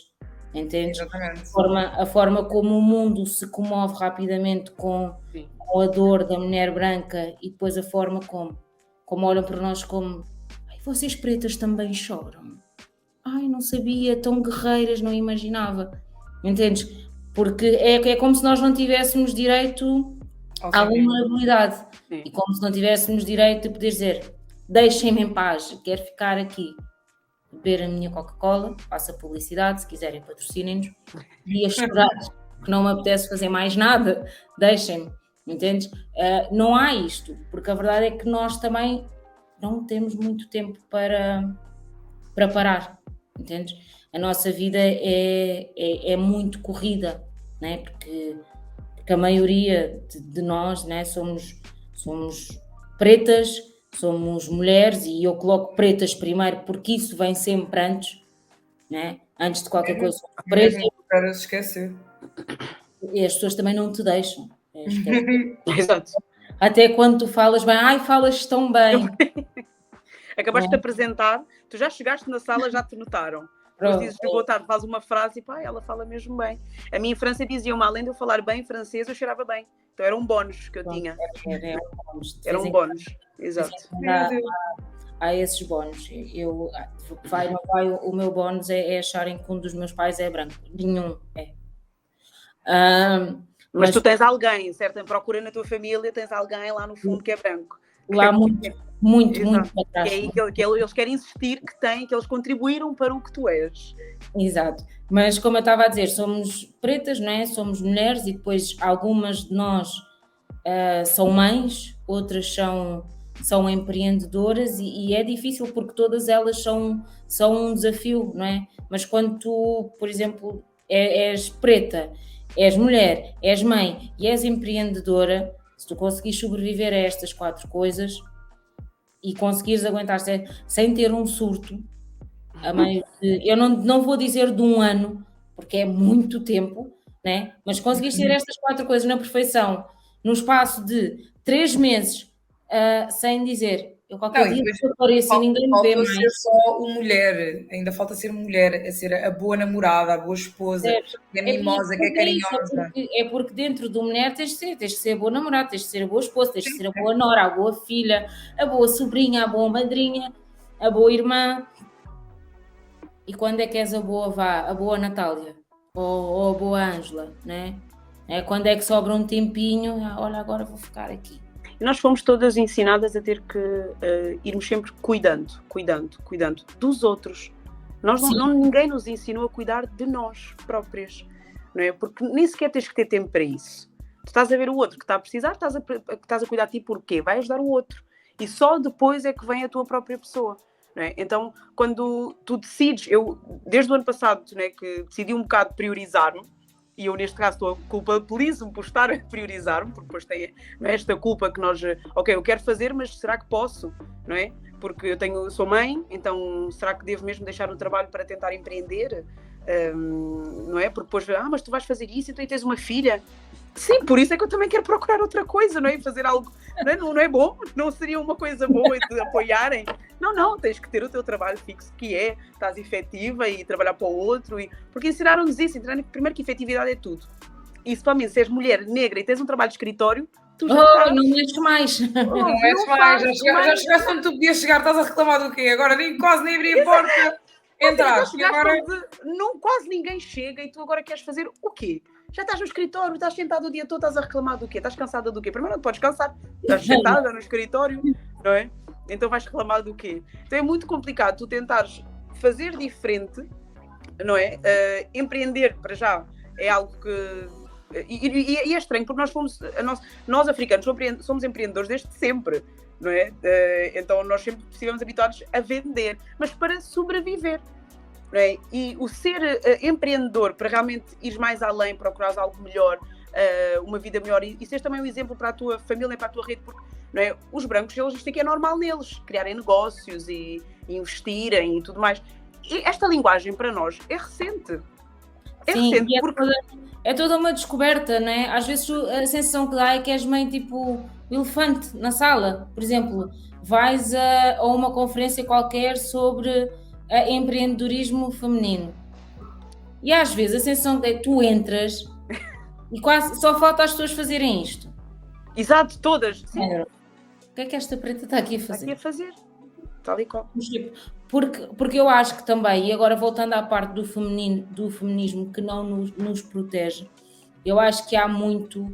entendes? Exatamente. A forma como o mundo se comove rapidamente com a dor da mulher branca e depois a forma como olham para nós como vocês pretas também choram. Ai, não sabia, tão guerreiras, não imaginava. Entendes? Porque é como se nós não tivéssemos direito há vulnerabilidade. Sim. E como se não tivéssemos direito de poder dizer deixem-me em paz, quero ficar aqui, beber a minha Coca-Cola, faça publicidade, se quiserem patrocinem-nos, e a chorar, que não me apetece fazer mais nada, deixem-me, entendes? Não há isto, porque a verdade é que nós também não temos muito tempo para parar, entendes? A nossa vida é muito corrida, né? Porque a maioria de nós, né, somos pretas, somos mulheres, e eu coloco pretas primeiro porque isso vem sempre antes, né? Antes de qualquer coisa. Preta, Para se esquecer. e as pessoas também não te deixam. Exato. Até quando tu falas bem, ai, falas tão bem. Acabaste de apresentar, tu já chegaste na sala, já te notaram. Depois dizes boa tarde, faz uma frase e pá, ela fala mesmo bem. A mim em França diziam-me, além de eu falar bem francês, eu cheirava bem. Então era um bónus que eu tinha. Era um bónus, exato. Há esses bónus. O meu bónus é acharem que um dos meus pais é branco. Nenhum é. Mas tu tens alguém, certo? Procura na tua família, tens alguém lá no fundo que é branco. Lá muito para trás. Que eles querem insistir que eles contribuíram para o que tu és. Exato. Mas como eu estava a dizer, somos pretas, não é? Somos mulheres, e depois algumas de nós são mães, outras são empreendedoras, e é difícil porque todas elas são um desafio, não é? Mas quando tu, por exemplo, és preta, és mulher, és mãe e és empreendedora, se tu conseguires sobreviver a estas 4 coisas e conseguires aguentar sem ter um surto, eu não vou dizer de 1 ano, porque é muito tempo, né? Mas conseguires ter estas 4 coisas na perfeição, no espaço de 3 meses, sem dizer eu qualquer dia apareço e ninguém me vê mais. Falta ser só mulher, ainda falta ser mulher, a ser a boa namorada, a boa esposa, que é mimosa, que é carinhosa. É porque dentro de uma mulher tens de ser a boa namorada, tens de ser a boa esposa, tens de ser a boa nora, a boa filha, a boa sobrinha, a boa madrinha, a boa irmã. E quando é que és a boa Natália? Ou a boa Ângela, né? Quando é que sobra um tempinho, olha, agora vou ficar aqui. E nós fomos todas ensinadas a ter que irmos sempre cuidando dos outros. Ninguém nos ensinou a cuidar de nós próprias, não é? Porque nem sequer tens que ter tempo para isso. Tu estás a ver o outro que está a precisar, estás a cuidar de ti porquê? Vai ajudar o outro. E só depois é que vem a tua própria pessoa. Não é? Então, quando tu decides, eu desde o ano passado, não é, que decidi um bocado priorizar-me, e eu neste caso estou a culpabilizo-me por estar a priorizar-me, porque depois tem esta culpa que nós, ok, eu quero fazer, mas será que posso, não é? Porque sou mãe, então será que devo mesmo deixar o trabalho para tentar empreender? Não é? Porque depois, mas tu vais fazer isso, então tens uma filha. Sim, por isso é que eu também quero procurar outra coisa, não é? Fazer algo, não é bom? Não seria uma coisa boa de apoiarem? Não, tens que ter o teu trabalho fixo, que estás efetiva e trabalhar para o outro, porque ensinaram-nos isso, primeiro que efetividade é tudo. E se para mim, se és mulher negra e tens um trabalho de escritório, tu já estás... não mexes mais. Não mexes mais, já chegaste onde tu podias chegar, estás a reclamar do quê? Agora quase nem abri a porta, entraste, agora... Quase ninguém chega e tu agora queres fazer o quê? Já estás no escritório, estás sentado o dia todo, estás a reclamar do quê? Estás cansada do quê? Primeiro não podes cansar, estás sentada no escritório, não é? Então vais reclamar do quê? Então é muito complicado tu tentares fazer diferente, não é? Empreender, para já, é algo que... E é estranho, porque nós africanos somos empreendedores desde sempre, não é? Então nós sempre estivemos habituados a vender, mas para sobreviver. É? E o ser empreendedor, para realmente ir mais além, procurares algo melhor, uma vida melhor, e seres também um exemplo para a tua família e para a tua rede, porque não é? Os brancos, isto aqui é normal neles, criarem negócios e investirem e tudo mais. E esta linguagem para nós é recente. Sim, recente porque... é toda uma descoberta, não é? Às vezes a sensação que dá é que és meio tipo o elefante na sala. Por exemplo, vais a uma conferência qualquer sobre empreendedorismo feminino. E às vezes a sensação é que tu entras e quase só falta as pessoas fazerem isto. Exato, todas. Sim. O que é que esta preta está aqui a fazer? Está aqui a fazer, tal e qual. Porque eu acho que também, e agora voltando à parte do feminismo que não nos protege, eu acho que há muito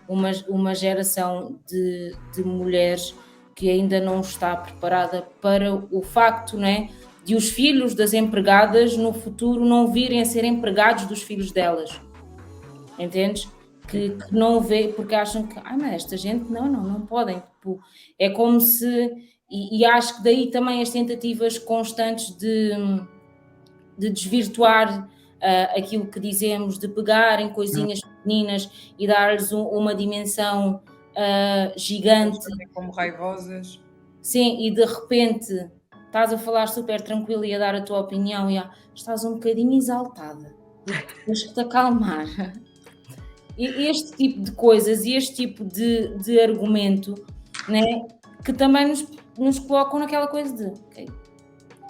uma geração de mulheres que ainda não está preparada para o facto, não é, de os filhos das empregadas no futuro não virem a ser empregados dos filhos delas, entendes? Que não vê, porque acham que mas esta gente não podem, tipo, é como se, e acho que daí também as tentativas constantes de desvirtuar aquilo que dizemos, de pegar em coisinhas pequeninas e dar-lhes uma dimensão gigante. Como raivosas. Sim, e de repente estás a falar super tranquilo e a dar a tua opinião e estás um bocadinho exaltada. Tens que te acalmar. E este tipo de coisas e este tipo de argumento, né, que também nos colocam naquela coisa de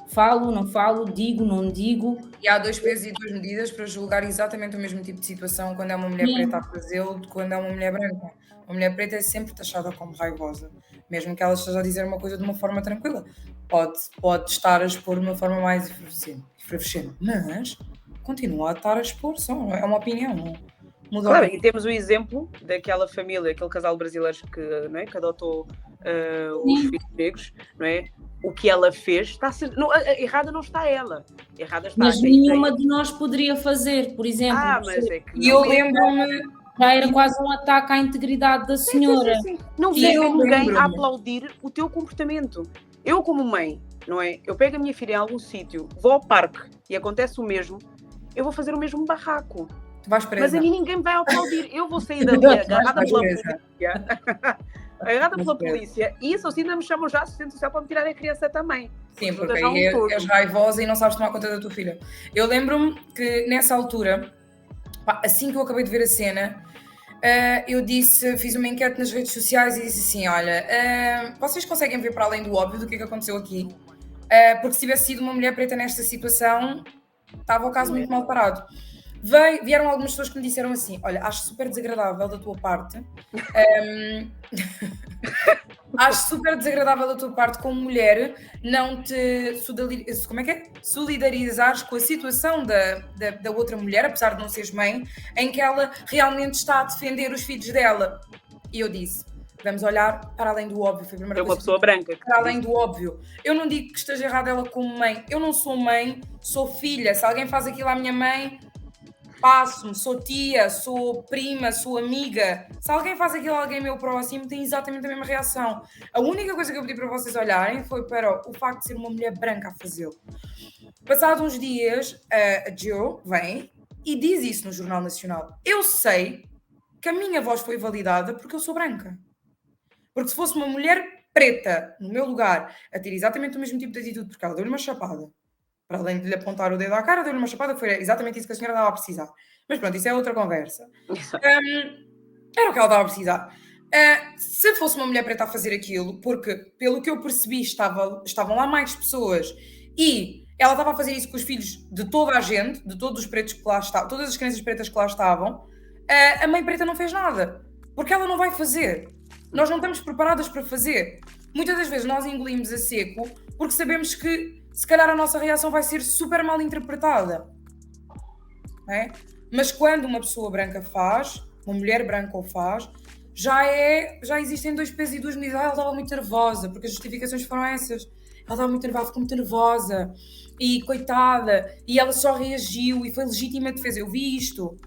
falo, não falo, digo, não digo. E há 2 pesos e 2 medidas para julgar exatamente o mesmo tipo de situação quando é uma mulher preta a fazê-lo de quando é uma mulher branca. Uma mulher preta é sempre taxada como raivosa, mesmo que ela esteja a dizer uma coisa de uma forma tranquila. Pode estar a expor de uma forma mais efervescente, mas continua a estar a expor, só é uma opinião. Não muda. Claro, e temos o exemplo daquela família, aquele casal brasileiro que adotou os filhos negros, não é? O que ela fez está a ser. Errada não está ela. Errada está mas nenhuma de nós poderia fazer, por exemplo. Mas é que. E eu lembro-me. Já era quase um ataque à integridade da senhora. Sim. Não vê ninguém a aplaudir o teu comportamento. Eu, como mãe, não é? Eu pego a minha filha em algum sítio, vou ao parque e acontece o mesmo, eu vou fazer o mesmo barraco. Tu vais presa. Mas a mim ninguém me vai aplaudir. Eu vou sair dali agarrada pela polícia. Agarrada pela polícia. E isso assim ainda me chamam já assistente social para me tirar a criança também. Sim, porque aí és raivosa e não sabes tomar conta da tua filha. Eu lembro-me que nessa altura, assim que eu acabei de ver a cena, eu fiz uma enquete nas redes sociais e disse assim, olha, vocês conseguem ver para além do óbvio do que é que aconteceu aqui? Porque se tivesse sido uma mulher preta nesta situação, estava o caso muito mal parado. Vieram algumas pessoas que me disseram assim, olha, acho super desagradável da tua parte acho super desagradável da tua parte como mulher não te solidarizares com a situação da outra mulher, apesar de não seres mãe, em que ela realmente está a defender os filhos dela. E eu disse, vamos olhar para além do óbvio. Foi a primeira coisa. É uma pessoa branca. Para além do óbvio. Eu não digo que esteja errada ela como mãe. Eu não sou mãe, sou filha. Se alguém faz aquilo à minha mãe, passo-me, sou tia, sou prima, sou amiga. Se alguém faz aquilo a alguém meu próximo, tem exatamente a mesma reação. A única coisa que eu pedi para vocês olharem foi para o facto de ser uma mulher branca a fazê-lo. Passados uns dias, a Joe vem e diz isso no Jornal Nacional. Eu sei que a minha voz foi validada porque eu sou branca. Porque se fosse uma mulher preta no meu lugar a ter exatamente o mesmo tipo de atitude, porque ela deu-lhe uma chapada, para além de lhe apontar o dedo à cara, deu-lhe uma chapada, foi exatamente isso que a senhora estava a precisar. Mas pronto, isso é outra conversa. Era o que ela estava a precisar. Se fosse uma mulher preta a fazer aquilo, porque pelo que eu percebi estavam lá mais pessoas e ela estava a fazer isso com os filhos de toda a gente, de todos os pretos que lá estavam, todas as crianças pretas que lá estavam, a mãe preta não fez nada, porque ela não vai fazer. Nós não estamos preparadas para fazer. Muitas das vezes nós engolimos a seco porque sabemos que se calhar a nossa reação vai ser super mal interpretada. Não é? Mas quando uma pessoa branca faz, uma mulher branca o faz, já existem 2 pesos e 2 medidas. Ela estava muito nervosa, porque as justificações foram essas. Ela estava muito nervosa, ficou muito nervosa. E coitada, e ela só reagiu e foi legítima defesa. Eu vi isto.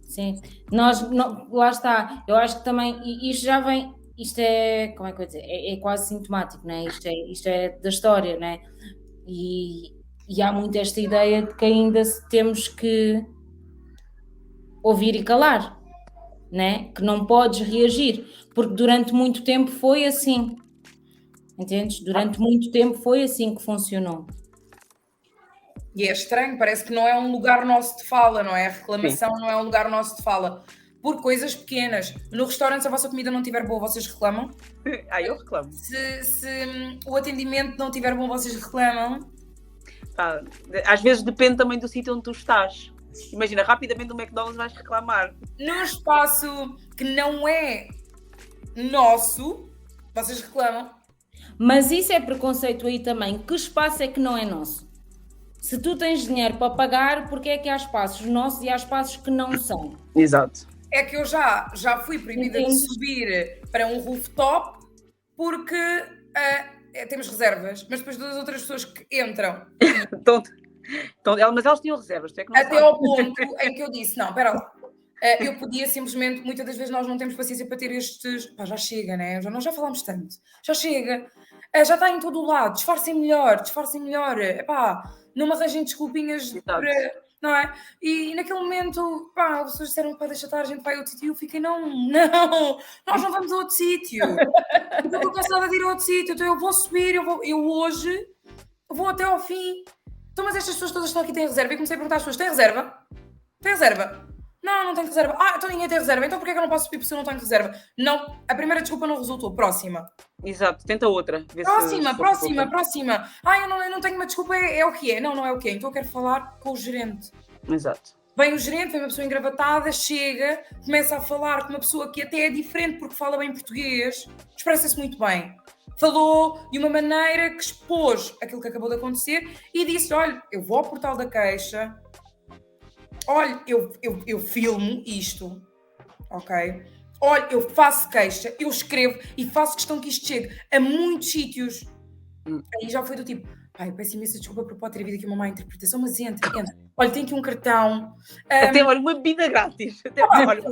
Sim, lá está. Eu acho que também, isto já vem, isto é, como é que eu vou dizer, é quase sintomático, não é? Isto é da história, não é? E há muito esta ideia de que ainda temos que ouvir e calar, né? Que não podes reagir, porque durante muito tempo foi assim, entendes? Durante muito tempo foi assim que funcionou. E é estranho, parece que não é um lugar nosso de fala, não é? A reclamação não é um lugar nosso de fala. Por coisas pequenas. No restaurante, se a vossa comida não estiver boa, vocês reclamam? Eu reclamo. Se o atendimento não estiver bom, vocês reclamam? Às vezes depende também do sítio onde tu estás. Imagina, rapidamente no McDonald's vais reclamar. Num espaço que não é nosso, vocês reclamam. Mas isso é preconceito aí também. Que espaço é que não é nosso? Se tu tens dinheiro para pagar, porque é que há espaços nossos e há espaços que não são? Exato. é que eu já fui proibida de subir para um rooftop porque temos reservas, mas depois das outras pessoas que entram. Mas elas tinham reservas, tu é que não Até sabes. ao ponto em que eu disse, não, espera lá. Eu podia simplesmente, muitas das vezes nós não temos paciência para ter estes... Pá, já chega, né? Nós já falámos tanto. Já chega. Já está em todo o lado. Disfarcem melhor. Epá, não me arranjem desculpinhas para... Não é? E naquele momento, pá, as pessoas disseram, pá, deixa estar, a gente vai a outro sítio. E eu fiquei, não, nós não vamos a outro sítio. Eu estou cansada de ir a outro sítio. Então eu vou subir, eu hoje vou até ao fim. Então, mas estas pessoas todas estão aqui têm reserva. E comecei a perguntar às pessoas, tem reserva? Tem reserva? Não tenho reserva. Então ninguém tem reserva. Então porquê que eu não posso subir se eu não tenho reserva? Não, a primeira desculpa não resultou. Próxima. Exato, tenta outra. Próxima. Eu não tenho uma desculpa, é o que é. Não é o que é. Então eu quero falar com o gerente. Exato. Vem o gerente, vem uma pessoa engravatada, chega, começa a falar com uma pessoa que até é diferente porque fala bem português, expressa-se muito bem. Falou de uma maneira que expôs aquilo que acabou de acontecer e disse, olha, eu vou ao portal da queixa, olha, eu filmo isto, ok? Olha, eu faço queixa, eu escrevo e faço questão que isto chegue a muitos sítios. Aí já foi do tipo, pai, peço imensa desculpa por pode ter havido aqui uma má interpretação, mas entra. Olha, tem aqui um cartão. Até, olha, uma bebida grátis. Até, olha,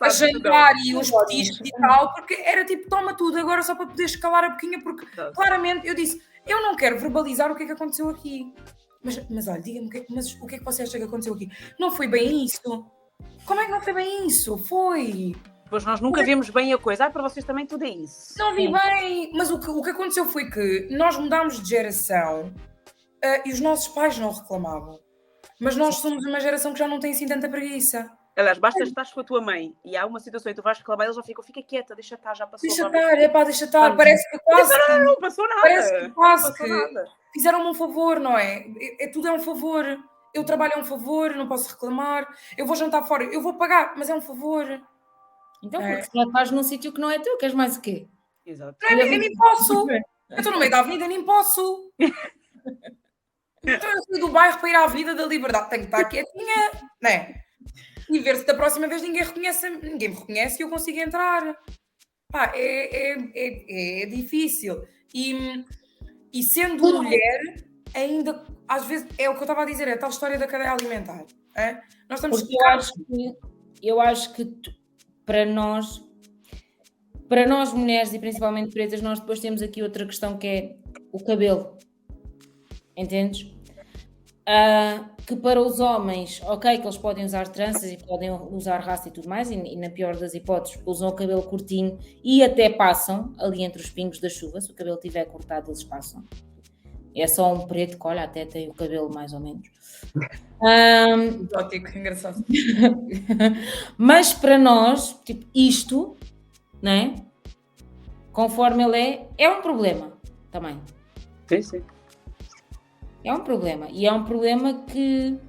a jantar e uns petiscos e tal, porque era tipo, toma tudo agora só para poder escalar a boquinha, porque claramente eu disse, eu não quero verbalizar o que é que aconteceu aqui. Mas olha, diga-me, mas o que é que você acha que aconteceu aqui? Não foi bem isso? Como é que não foi bem isso? Foi... Pois nós nunca vimos bem a coisa. Para vocês também tudo é isso. Não vi bem. Mas o que aconteceu foi que nós mudámos de geração e os nossos pais não reclamavam. Mas nós somos uma geração que já não tem assim tanta preguiça. Aliás, basta estar com a tua mãe e há uma situação e tu vais reclamar, eles já ficam, fica quieta, deixa estar, já passou. Deixa estar. Parece que quase... Não passou nada. Parece que quase que fizeram-me um favor, não é? Tudo é um favor. Eu trabalho é um favor, não posso reclamar. Eu vou jantar fora, eu vou pagar, mas é um favor. Então, porque se não estás num sítio que não é teu, queres mais o quê? Exato. Eu nem posso. Eu estou no meio da avenida, nem posso. Então eu saí do bairro para ir à Avenida da Liberdade. Tenho que estar quietinha, não é? E ver se da próxima vez ninguém me reconhece e eu consigo entrar. Pá, é difícil. E sendo mulher, ainda, às vezes, é o que eu estava a dizer, é a tal história da cadeia alimentar. É? Nós estamos... Eu acho que para nós mulheres e principalmente pretas, nós depois temos aqui outra questão que é o cabelo. Entendes? Que para os homens, ok, que eles podem usar tranças e podem usar raça e tudo mais, e na pior das hipóteses usam o cabelo curtinho e até passam ali entre os pingos da chuva, se o cabelo estiver cortado eles passam. É só um preto que, olha, até tem o cabelo mais ou menos. Exótico, engraçado. Mas para nós, tipo, isto, né? Conforme ele é um problema também. Sim. É um problema. E é um problema que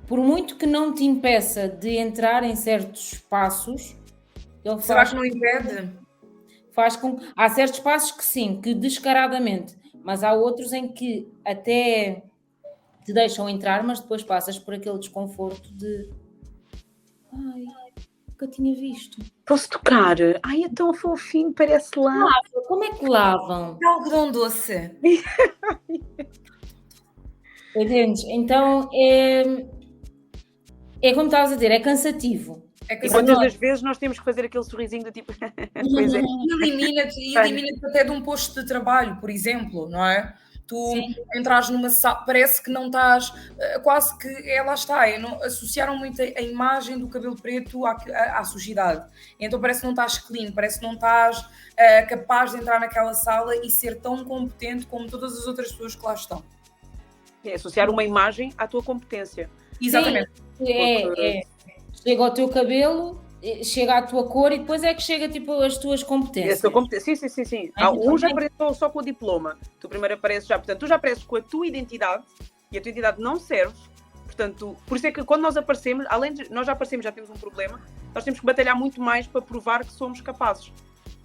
por muito que não te impeça de entrar em certos espaços, ele será que não impede? Há certos espaços que sim, que descaradamente, mas há outros em que até te deixam entrar, mas depois passas por aquele desconforto de nunca tinha visto. Posso tocar? Ai, é tão fofinho, parece lá. Como é que lavam? É algodão doce. Entendes? Então é como estavas a dizer, é cansativo. E quantas das vezes nós temos que fazer aquele sorrisinho do tipo... Pois é. Elimina-te até de um posto de trabalho, por exemplo, não é? Tu entras numa sala, parece que não estás, quase que, lá está, associaram muito a imagem do cabelo preto à sujidade. Então parece que não estás clean, parece que não estás capaz de entrar naquela sala e ser tão competente como todas as outras pessoas que lá estão. É associar uma imagem à tua competência. Exatamente. Chega ao teu cabelo, chega à tua cor e depois é que chega tipo as tuas competências. Sim. Um já apareceu só com o diploma. Tu primeiro apareces já, portanto, tu já apareces com a tua identidade e a tua identidade não serve. Portanto, por isso é que quando nós aparecemos, além de nós já aparecemos, já temos um problema, nós temos que batalhar muito mais para provar que somos capazes.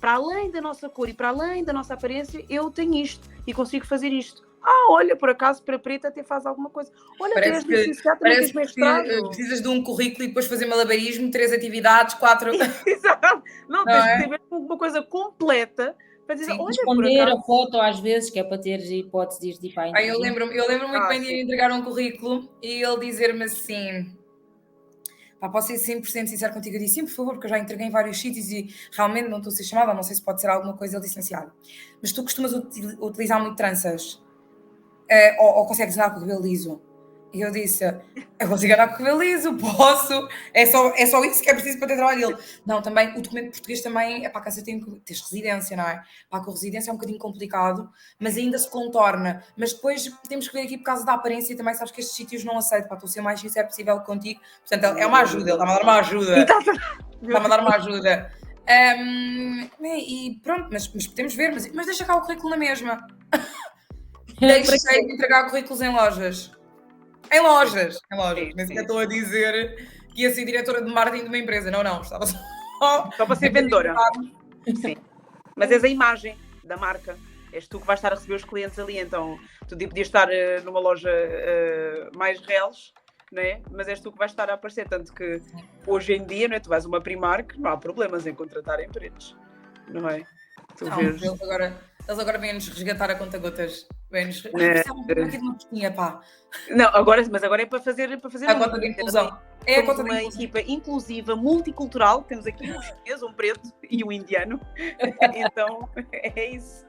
Para além da nossa cor e para além da nossa aparência, eu tenho isto e consigo fazer isto. olha, por acaso para preta até faz alguma coisa. Olha, Parece tu és licenciado, também tens mestrado. precisas de um currículo e depois fazer malabarismo, 3 atividades, 4... Exato. Não, tens é? que ter mesmo uma coisa completa para dizer, Sim. olha, por Esconder a acaso. foto às vezes, que é para ter hipótese de ir para a Eu entrevista. lembro muito bem de sim. ir entregar um currículo e ele dizer-me assim: pá, posso ser 100% sincero contigo? Eu disse, sim, por favor, porque eu já entreguei em vários sítios e realmente não estou a ser chamada, não sei se pode ser alguma coisa licenciada. Mas tu costumas utilizar muito tranças? Ou consegues andar com o cabelo liso? E eu disse, eu consigo andar com o cabelo liso, posso, é só isso que é preciso para ter trabalho. Ele, não, também, o documento português também, para casa tens residência, não é? Pá, com residência é um bocadinho complicado, mas ainda se contorna. Mas depois temos que ver aqui por causa da aparência, também sabes que estes sítios não aceitam, pá, estou a ser o mais sincero possível contigo. Portanto, é uma ajuda, ele está-me a dar uma ajuda. Está-me a dar uma ajuda. E pronto, mas podemos ver, mas deixa cá o currículo na mesma. Deixei de entregar currículos em lojas. Em lojas. Nem sequer estou a dizer que ia ser diretora de marketing de uma empresa. Não. Estava só para ser vendedora. Sim. Mas és a imagem da marca. És tu que vais estar a receber os clientes ali. Então, tu podias estar numa loja mais reles, não é? Mas és tu que vais estar a aparecer. Tanto que hoje em dia, não é? Tu vais a uma Primark, não há problemas em contratarem pretos. Não é? Vês... Eles agora vêm-nos resgatar a conta-gotas. Vêm-nos aqui de uma postinha, pá. Não, mas agora é para fazer a conta de inclusão. É a conta de uma equipa inclusiva, multicultural. Temos aqui um chinês, um preto e um indiano. Então, é isso.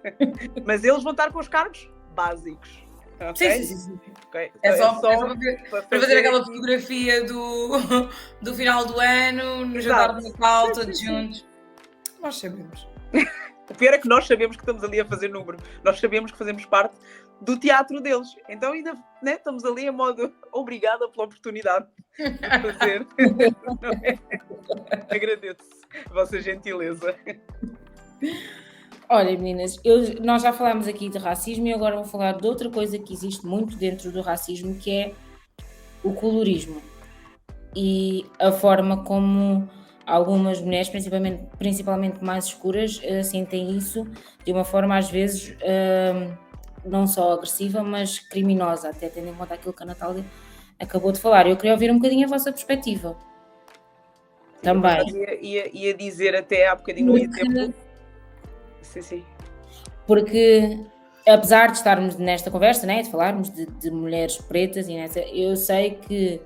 Mas eles vão estar com os cargos básicos. Okay? Sim. Okay. É só para fazer aquela fotografia do final do ano, no jantar de Natal, todos juntos. Nós sabemos. O pior é que nós sabemos que estamos ali a fazer número. Nós sabemos que fazemos parte do teatro deles. Então ainda estamos ali em modo obrigada pela oportunidade de fazer. Agradeço a vossa gentileza. Olha, meninas, nós já falámos aqui de racismo e agora vou falar de outra coisa que existe muito dentro do racismo, que é o colorismo. E a forma como algumas mulheres, principalmente mais escuras, sentem isso de uma forma às vezes não só agressiva, mas criminosa, até tendo em conta aquilo que a Natália acabou de falar. Eu queria ouvir um bocadinho a vossa perspectiva. Também. Ia dizer até há bocadinho no exemplo. Sim. Porque apesar de estarmos nesta conversa, né, de falarmos de mulheres pretas, eu sei que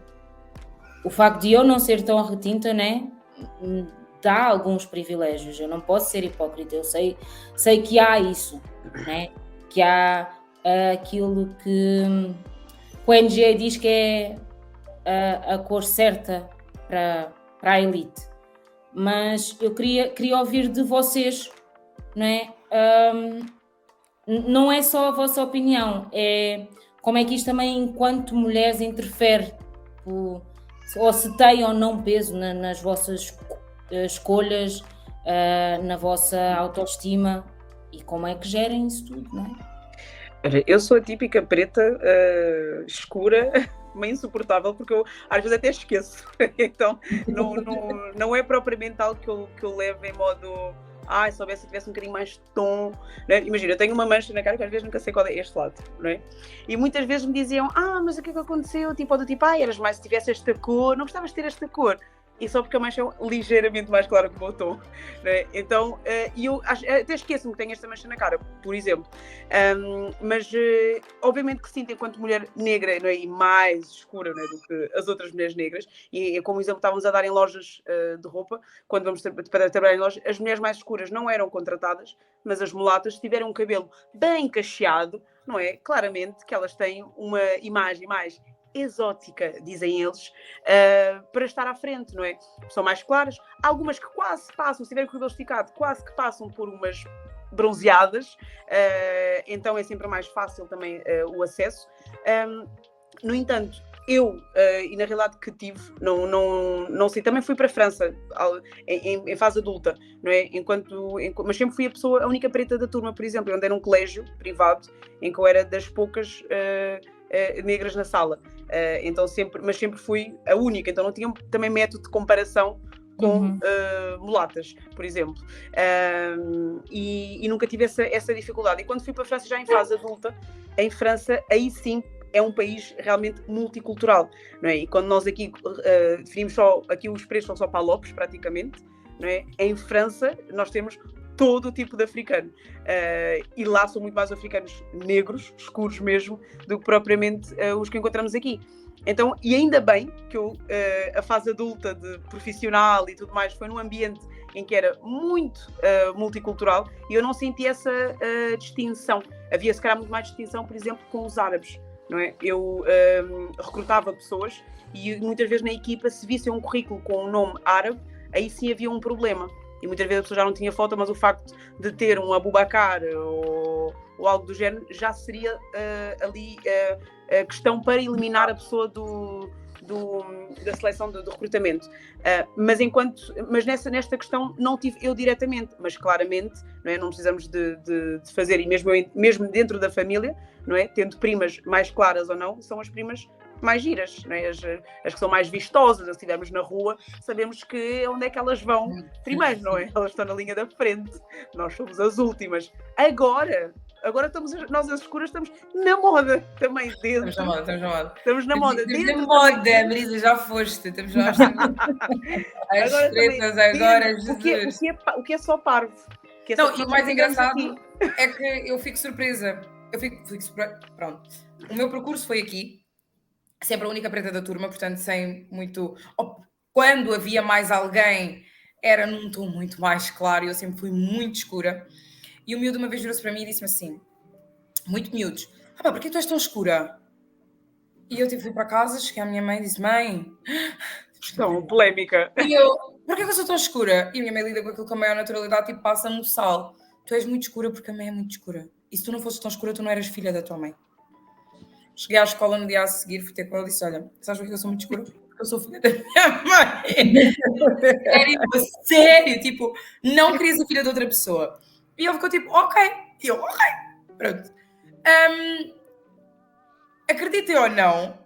o facto de eu não ser tão retinta, né, dá alguns privilégios. Eu não posso ser hipócrita. Eu sei que há isso, né? Que há aquilo que o NGA diz que é a cor certa para a elite. Mas eu queria ouvir de vocês, não é? Não é só a vossa opinião, é como é que isto também, enquanto mulheres, interfere ou se tem ou não peso nas vossas escolhas, na vossa autoestima, e como é que gerem isso tudo, não é? Eu sou a típica preta escura, meio insuportável, porque eu às vezes até esqueço. Então não é propriamente algo que eu levo em modo se soubesse que tivesse um bocadinho mais de tom, né? Imagina, eu tenho uma mancha na cara que às vezes nunca sei qual é este lado, não é? E muitas vezes me diziam, mas o que é que aconteceu? Tipo, eras mais se tivesse esta cor, não gostavas de ter esta cor. E só porque a mancha é ligeiramente mais clara que o meu tom, né? Então, eu até esqueço-me que tenho esta mancha na cara, por exemplo. Mas, obviamente que sinto, enquanto mulher negra, não é? E mais escura, não é? Do que as outras mulheres negras, e como exemplo estávamos a dar em lojas de roupa, quando vamos para trabalhar em lojas, as mulheres mais escuras não eram contratadas, mas as mulatas, se tiverem um cabelo bem cacheado, não é? Claramente que elas têm uma imagem mais exótica, dizem eles, para estar à frente, não é? São mais claras, algumas que quase passam, se tiverem o cabelo esticado, quase que passam por umas bronzeadas, então é sempre mais fácil também o acesso. No entanto, eu, e na realidade que tive, não sei, também fui para a França em fase adulta, não é? Mas sempre fui a única preta da turma, por exemplo. Eu andei num colégio privado em que eu era das poucas negras na sala, então sempre fui a única, então não tinha também método de comparação com mulatas, por exemplo, e nunca tive essa dificuldade. E quando fui para a França já em fase adulta, em França, aí sim, é um país realmente multicultural, não é? E quando nós aqui definimos só, aqui os preços são só palopes, praticamente, não é? Em França, nós temos todo o tipo de africano. E lá são muito mais africanos negros, escuros mesmo, do que propriamente os que encontramos aqui. Então, e ainda bem que a fase adulta de profissional e tudo mais foi num ambiente em que era muito multicultural e eu não senti essa distinção. Havia, se calhar, muito mais distinção, por exemplo, com os árabes, não é? Eu recrutava pessoas e muitas vezes na equipa, se vissem um currículo com um nome árabe, aí sim havia um problema. E muitas vezes a pessoa já não tinha foto, mas o facto de ter um Abubakar ou algo do género já seria ali a questão para eliminar a pessoa da seleção do recrutamento. Mas nesta questão não tive eu diretamente, mas claramente, não é? Não precisamos de fazer, e mesmo dentro da família, não é? Tendo primas mais claras ou não, são as primas mais giras, não é? As que são mais vistosas, se estivermos na rua, sabemos onde é que elas vão primeiro, não é? Elas estão na linha da frente, nós somos as últimas. Agora nós as escuras estamos na moda também dentro. Estamos na moda. Estamos na moda. Estamos na moda, Marisa, já foste. Estamos nós as agora pretas também, agora, Jesus. O que é só parvo. Que é não, só e o mais engraçado é que eu fico surpresa. Pronto. O meu percurso foi aqui. Sempre a única preta da turma, portanto, sem muito... Quando havia mais alguém, era num tom muito mais claro e eu sempre fui muito escura. E o miúdo uma vez virou-se para mim e disse-me assim, muito miúdos, porquê tu és tão escura? E eu fui para casa, cheguei à minha mãe e disse, mãe... Questão polémica. E eu, porquê que eu sou tão escura? E a minha mãe lida com aquilo com a maior naturalidade, tipo, passa-me o sal. Tu és muito escura porque a mãe é muito escura. E se tu não fosses tão escura, tu não eras filha da tua mãe. Cheguei à escola no dia a seguir, fui ter com ela e disse, olha, sabes porque eu sou muito escura? Porque eu sou filha da minha mãe. Sério, tipo, não queria ser filha de outra pessoa. E ele ficou tipo, ok. E eu, ok. Pronto. Acreditem ou não,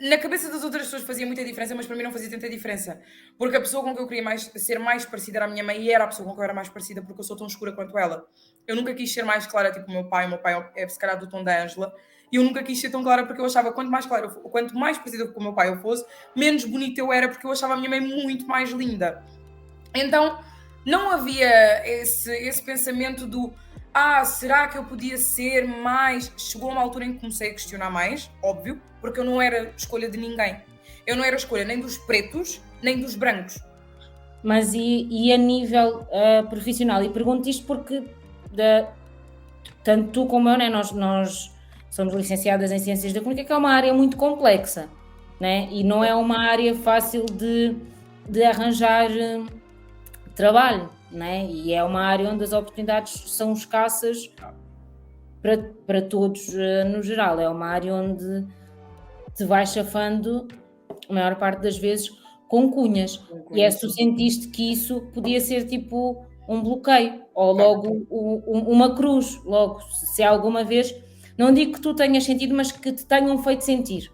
na cabeça das outras pessoas fazia muita diferença, mas para mim não fazia tanta diferença. Porque a pessoa com que eu queria ser mais parecida era a minha mãe e era a pessoa com que eu era mais parecida porque eu sou tão escura quanto ela. Eu nunca quis ser mais clara, tipo o meu pai é se calhar do tom da Ângela. E eu nunca quis ser tão clara porque eu achava que quanto mais clara, quanto mais parecida com o meu pai eu fosse, menos bonita eu era porque eu achava a minha mãe muito mais linda. Então, não havia esse pensamento do será que eu podia ser mais... Chegou uma altura em que comecei a questionar mais, óbvio, porque eu não era escolha de ninguém. Eu não era escolha nem dos pretos, nem dos brancos. Mas e a nível profissional? E pergunto isto porque tanto tu como eu, né, nós somos licenciadas em Ciências da Comunicação, que é uma área muito complexa, né? E não é uma área fácil de arranjar trabalho, né? E é uma área onde as oportunidades são escassas para todos no geral. É uma área onde te vais chafando a maior parte das vezes com cunhas. E é se tu sentiste que isso podia ser tipo um bloqueio ou logo uma cruz, logo, se alguma vez, não digo que tu tenhas sentido, mas que te tenham feito sentir.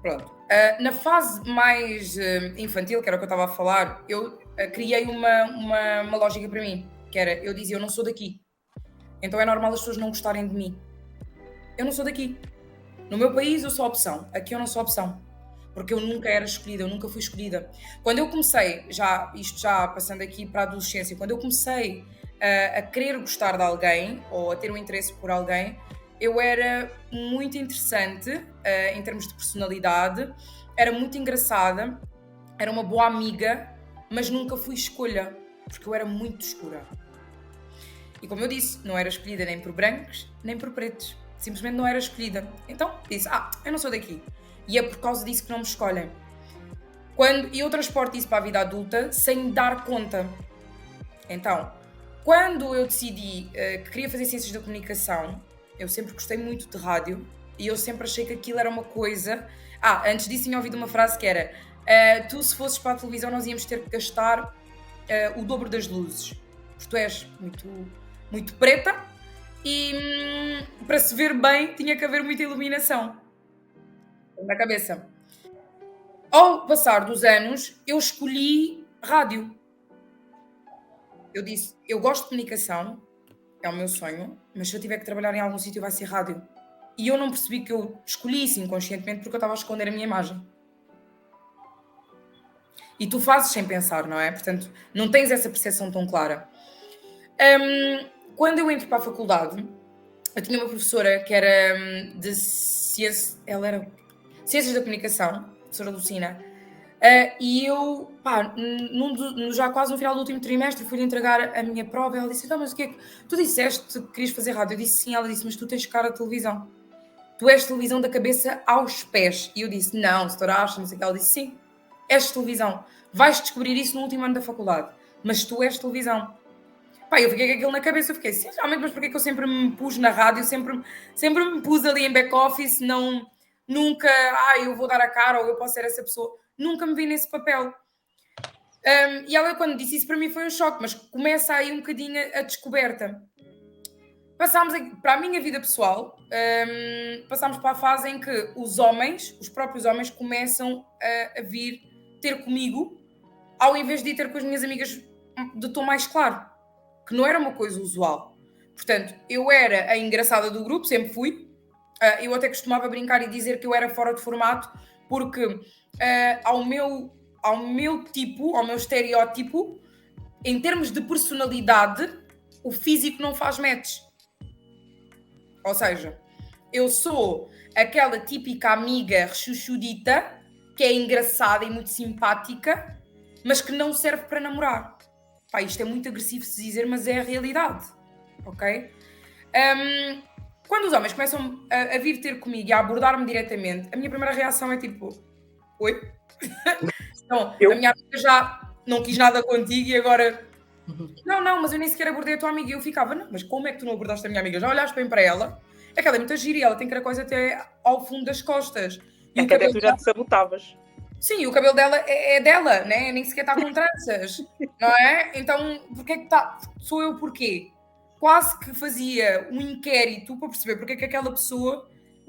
Pronto. Na fase mais infantil, que era o que eu estava a falar, eu criei uma lógica para mim, que era, eu dizia, eu não sou daqui. Então é normal as pessoas não gostarem de mim. Eu não sou daqui. No meu país eu sou opção, aqui eu não sou opção. Porque eu nunca era escolhida, eu nunca fui escolhida. Quando eu comecei, isto já passando aqui para a adolescência, quando eu comecei a querer gostar de alguém, ou a ter um interesse por alguém, eu era muito interessante em termos de personalidade, era muito engraçada, era uma boa amiga, mas nunca fui escolha, porque eu era muito escura. E como eu disse, não era escolhida nem por brancos, nem por pretos. Simplesmente não era escolhida. Então disse, eu não sou daqui. E é por causa disso que não me escolhem. E eu transporto isso para a vida adulta sem me dar conta. Então, quando eu decidi que queria fazer Ciências da Comunicação, eu sempre gostei muito de rádio e eu sempre achei que aquilo era uma coisa... antes disso tinha ouvido uma frase que era tu, se fosses para a televisão, nós íamos ter que gastar o dobro das luzes. Porque tu és muito, muito preta e para se ver bem tinha que haver muita iluminação. Na cabeça. Ao passar dos anos, eu escolhi rádio. Eu disse, eu gosto de comunicação, é o meu sonho, mas se eu tiver que trabalhar em algum sítio vai ser rádio. E eu não percebi que eu escolhi isso inconscientemente porque eu estava a esconder a minha imagem. E tu fazes sem pensar, não é? Portanto, não tens essa percepção tão clara. Quando eu entro para a faculdade, eu tinha uma professora que era de ciências, ela era Ciências da Comunicação, a professora Lucina, e eu, já quase no final do último trimestre, fui-lhe entregar a minha prova e ela disse, então, mas o que é que... Tu disseste que querias fazer rádio? Eu disse sim, ela disse, mas tu tens cara de televisão. Tu és televisão da cabeça aos pés. E eu disse, não, setora acha, não sei o que. Ela disse, sim, és televisão. Vais descobrir isso no último ano da faculdade. Mas tu és televisão. Pá, eu fiquei com aquilo na cabeça. Eu fiquei, sim, realmente, mas porquê que eu sempre me pus na rádio? Sempre me pus ali em back-office. Nunca, eu vou dar a cara ou eu posso ser essa pessoa. Nunca me vi nesse papel. E ela, quando disse isso, para mim foi um choque. Mas começa aí um bocadinho a descoberta. Passámos para a minha vida pessoal, passámos para a fase em que os próprios homens, começam a vir ter comigo, ao invés de ir ter com as minhas amigas de tom mais claro, que não era uma coisa usual. Portanto, eu era a engraçada do grupo, sempre fui. Eu até costumava brincar e dizer que eu era fora de formato, porque ao meu tipo, ao meu estereótipo, em termos de personalidade, o físico não faz match. Ou seja, eu sou aquela típica amiga rechuchudita, que é engraçada e muito simpática, mas que não serve para namorar. Pá, isto é muito agressivo se dizer, mas é a realidade. Ok? Quando os homens começam a vir ter comigo e a abordar-me diretamente, a minha primeira reação é tipo, oi? Então, a minha amiga já não quis nada contigo e agora... Não, mas eu nem sequer abordei a tua amiga. E eu ficava, não, mas como é que tu não abordaste a minha amiga? Já olhaste bem para ela? É que ela é muito gira e ela tem caracóis até ao fundo das costas. E o cabelo tu já te sabotavas. Sim, o cabelo dela é dela, né? Nem sequer está com tranças, não é? Então, porquê é que está... Sou eu porquê? Quase que fazia um inquérito para perceber porque é que aquela pessoa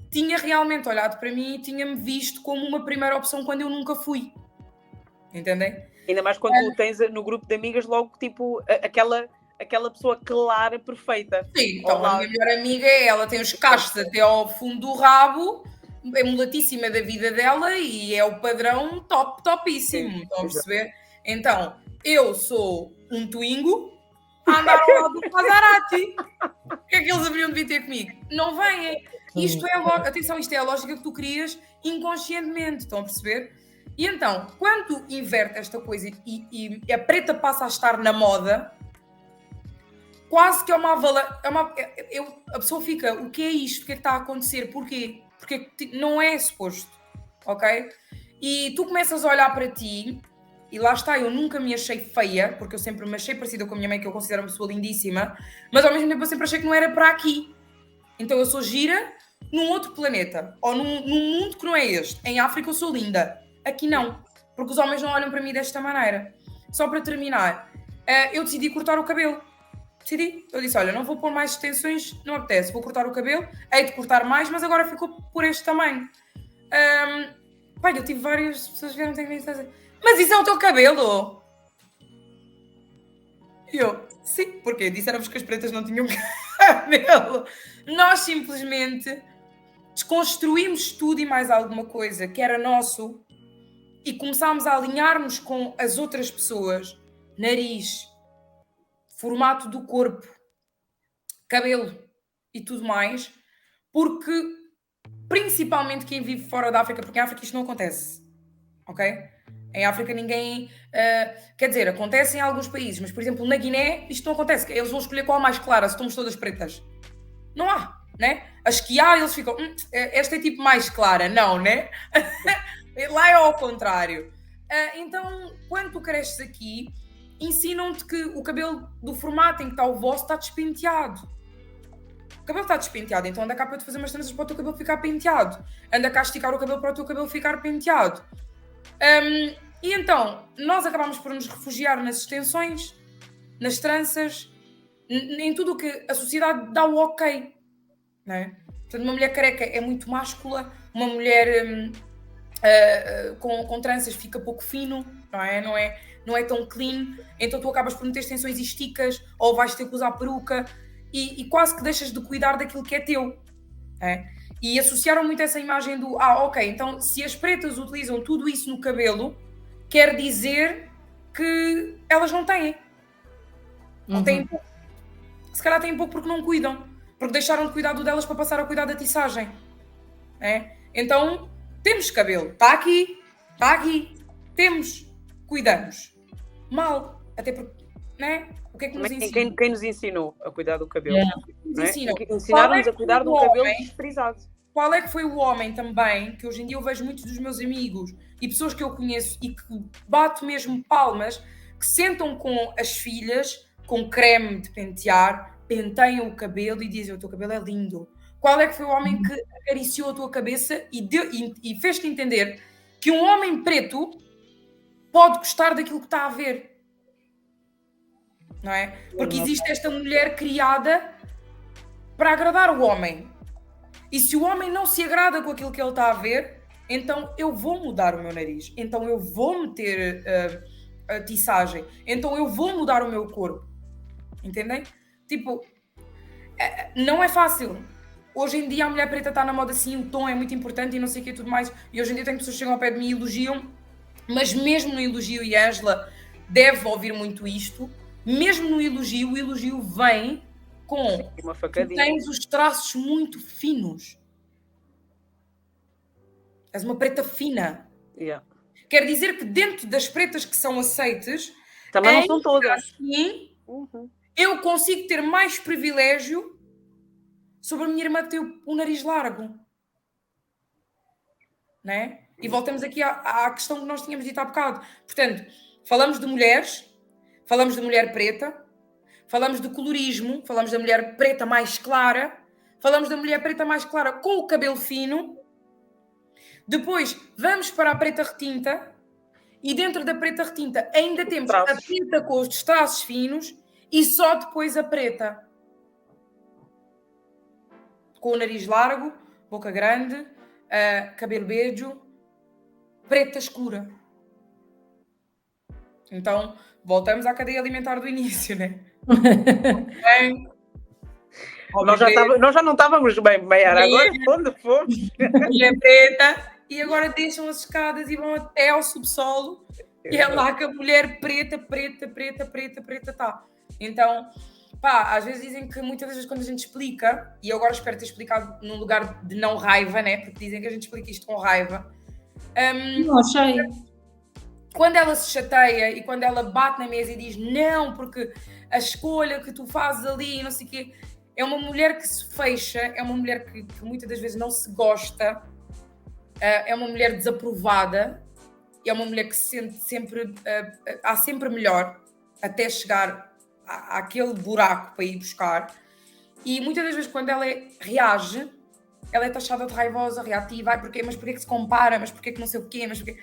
tinha realmente olhado para mim e tinha-me visto como uma primeira opção quando eu nunca fui. Entendem? Ainda mais quando tu tens no grupo de amigas logo, tipo, aquela pessoa clara, perfeita. Sim, então a minha melhor amiga, ela tem os cachos até ao fundo do rabo, é mulatíssima da vida dela e é o padrão topíssimo, estão a perceber? Então, eu sou um twingo a andar ao lado do Maserati. O que é que eles haveriam de vir ter comigo? Não vêm. Isto é a lógica que tu crias inconscientemente, estão a perceber? E então, quando tu inverte esta coisa e a preta passa a estar na moda, quase que é uma a pessoa fica, o que é isto? O que é que está a acontecer? Porquê? Porque não é suposto, ok? E tu começas a olhar para ti, e lá está, eu nunca me achei feia, porque eu sempre me achei parecida com a minha mãe, que eu considero uma pessoa lindíssima, mas ao mesmo tempo eu sempre achei que não era para aqui. Então eu sou gira num outro planeta, ou num mundo que não é este. Em África eu sou linda. Aqui não, porque os homens não olham para mim desta maneira. Só para terminar, eu decidi cortar o cabelo. Eu disse, olha, não vou pôr mais extensões, não apetece, vou cortar o cabelo, hei de cortar mais, mas agora ficou por este tamanho. Eu tive várias pessoas que vieram ter comigo e dizer, mas isso é o teu cabelo? E eu, sim, porque disseram-vos que as pretas não tinham cabelo. Nós simplesmente desconstruímos tudo e mais alguma coisa que era nosso e começámos a alinhar-nos com as outras pessoas, nariz, formato do corpo, cabelo e tudo mais, porque principalmente quem vive fora da África, porque em África isto não acontece, ok? Em África ninguém... quer dizer, acontece em alguns países, mas por exemplo na Guiné isto não acontece, eles vão escolher qual mais clara, se estamos todas pretas. Não há, né? As que há, eles ficam, esta é tipo mais clara, não, né? Lá é ao contrário. Então, quando tu cresces aqui, ensinam-te que o cabelo do formato em que está o vosso está despenteado. O cabelo está despenteado, então anda cá para te fazer umas tranças para o teu cabelo ficar penteado. Anda cá a esticar o cabelo para o teu cabelo ficar penteado. E então, nós acabamos por nos refugiar nas extensões, nas tranças, em tudo o que a sociedade dá o ok. Não é? Portanto, uma mulher careca é muito máscula, uma mulher com tranças fica pouco fino, não é tão clean, então tu acabas por meter extensões e esticas, ou vais ter que usar peruca, e quase que deixas de cuidar daquilo que é teu. E associaram muito essa imagem do ok, então se as pretas utilizam tudo isso no cabelo, quer dizer que elas não têm. Ou têm pouco. Se calhar têm pouco porque não cuidam, porque deixaram de cuidar do delas para passar a cuidar da tiçagem. Então, temos cabelo, está aqui, temos, cuidamos. Mal, até porque, o que é que nos ensina? Quem nos ensinou a cuidar do cabelo? Ensinaram-nos a cuidar de um cabelo desprezado. Qual é que foi o homem também, que hoje em dia eu vejo muitos dos meus amigos e pessoas que eu conheço e que bato mesmo palmas, que sentam com as filhas, com creme de pentear, penteiam o cabelo e dizem: o teu cabelo é lindo. Qual é que foi o homem que acariciou a tua cabeça e fez-te entender que um homem preto pode gostar daquilo que está a ver? Não é? Porque existe esta mulher criada para agradar o homem. E se o homem não se agrada com aquilo que ele está a ver, então eu vou mudar o meu nariz, então eu vou meter a tiçagem, então eu vou mudar o meu corpo. Entendem? Tipo, não é fácil. Hoje em dia a mulher preta está na moda assim, o tom é muito importante e não sei o que e tudo mais. E hoje em dia tenho pessoas que chegam ao pé de mim e elogiam, mas mesmo no elogio, e a Ângela deve ouvir muito isto, mesmo no elogio, o elogio vem com uma facadinha. Tu tens os traços muito finos. És uma preta fina. Quer dizer que dentro das pretas que são aceites, também não são todas. Assim, eu consigo ter mais privilégio sobre a minha irmã que tem o nariz largo. E voltamos aqui à questão que nós tínhamos dito há bocado. Portanto, falamos de mulheres, falamos de mulher preta, falamos de colorismo, falamos da mulher preta mais clara, falamos da mulher preta mais clara com o cabelo fino. Depois vamos para a preta retinta e dentro da preta retinta ainda temos a preta com os traços finos e só depois a preta com o nariz largo, boca grande, cabelo beijo, preta escura. Então voltamos à cadeia alimentar do início, Nós já não estávamos bem, agora onde fomos? Mulher preta, e agora deixam as escadas e vão até ao subsolo, e é lá que a mulher preta está. Então, às vezes dizem que muitas vezes quando a gente explica, e eu agora espero ter explicado num lugar de não raiva, porque dizem que a gente explica isto com raiva. Não achei. Quando ela se chateia e quando ela bate na mesa e diz não, porque a escolha que tu fazes ali, não sei o quê, é uma mulher que se fecha, é uma mulher que muitas das vezes não se gosta, é uma mulher desaprovada, é uma mulher que se sente sempre, há sempre melhor, até chegar àquele buraco para ir buscar. E muitas das vezes quando ela reage, ela é taxada de raivosa, reativa, mas porquê que se compara, mas porquê que não sei o quê, mas porquê...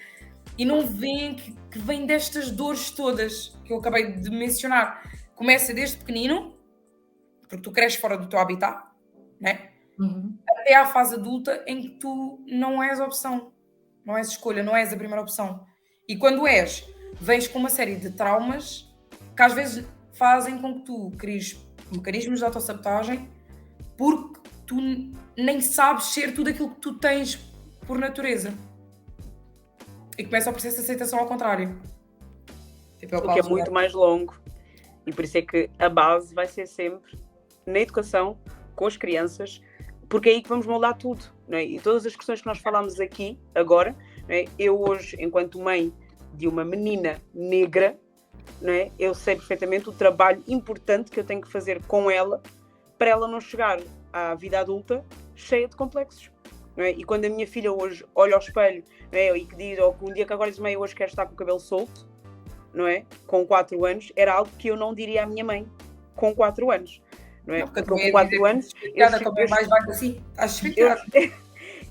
E não veem que vem destas dores todas que eu acabei de mencionar. Começa desde pequenino, porque tu cresces fora do teu habitat, até à fase adulta em que tu não és opção, não és escolha, não és a primeira opção. E quando vens com uma série de traumas que às vezes fazem com que tu cries mecanismos de autossabotagem porque tu nem sabes ser tudo aquilo que tu tens por natureza. E começa o processo de aceitação ao contrário. O que é muito mais longo. E por isso é que a base vai ser sempre na educação, com as crianças, porque é aí que vamos moldar tudo. E todas as questões que nós falámos aqui, agora, eu hoje, enquanto mãe de uma menina negra, eu sei perfeitamente o trabalho importante que eu tenho que fazer com ela para ela não chegar à vida adulta cheia de complexos. E quando a minha filha hoje olha ao espelho e que diz, ou um dia que agora diz, mãe, eu hoje quero estar com o cabelo solto, com 4 anos, era algo que eu não diria à minha mãe com 4 anos. Porque com 4 anos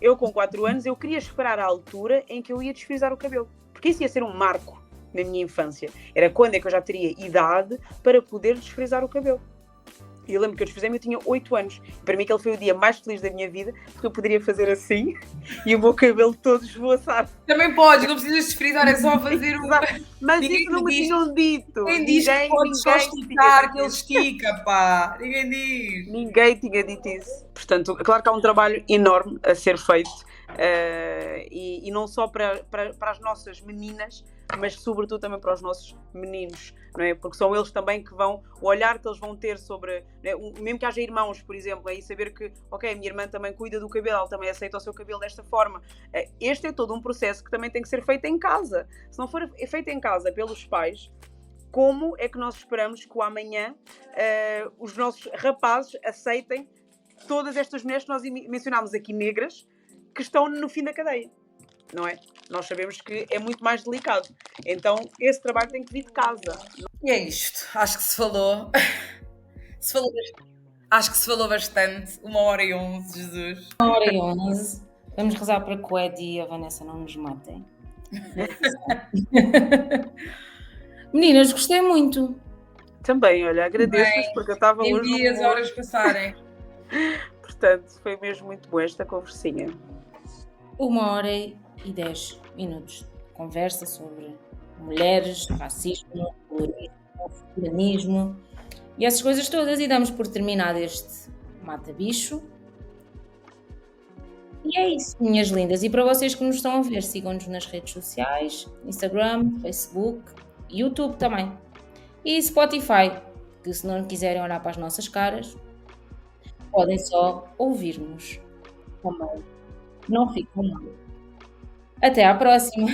eu com 4 anos eu queria esperar a altura em que eu ia desfrizar o cabelo, porque isso ia ser um marco na minha infância. Era quando é que eu já teria idade para poder desfrizar o cabelo. E eu lembro que eu desfiz-me, eu tinha 8 anos. E para mim aquele foi o dia mais feliz da minha vida, porque eu poderia fazer assim e o meu cabelo todo esvoaçar. Também podes, não precisas desfrizar, é só fazer o... Mas Ninguém isso não me diz- tinham dito. Ninguém diz que pode só esticar, que ele estica, pá. Ninguém diz. Ninguém tinha dito isso. Portanto, claro que há um trabalho enorme a ser feito, e não só para as nossas meninas, mas sobretudo também para os nossos meninos, não é? Porque são eles também que vão, o olhar que eles vão ter sobre, né? Mesmo que haja irmãos, por exemplo, aí saber que, ok, a minha irmã também cuida do cabelo, ela também aceita o seu cabelo desta forma. Este é todo um processo que também tem que ser feito em casa. Se não for feito em casa pelos pais, como é que nós esperamos que o amanhã os nossos rapazes aceitem todas estas mulheres que nós mencionámos aqui, negras, que estão no fim da cadeia, não é? Nós sabemos que é muito mais delicado. Então, esse trabalho tem que vir de casa. E é isto. Acho que se falou. Acho que se falou bastante. 1h11, Jesus. 1h11. Vamos rezar para que o Ed e a Vanessa não nos matem. Meninas, gostei muito. Também, olha, agradeço-vos porque eu estava Em hoje num dias, humor. horas passarem. Portanto, foi mesmo muito boa esta conversinha. 1h10 de conversa sobre mulheres, racismo, colorismo, feminismo e essas coisas todas, e damos por terminado este Mata Bicho. E é isso, minhas lindas. E para vocês que nos estão a ver, sigam-nos nas redes sociais, Instagram, Facebook, YouTube também. E Spotify, que se não quiserem olhar para as nossas caras, podem só ouvir-nos também. Não ficam mal. Até à próxima!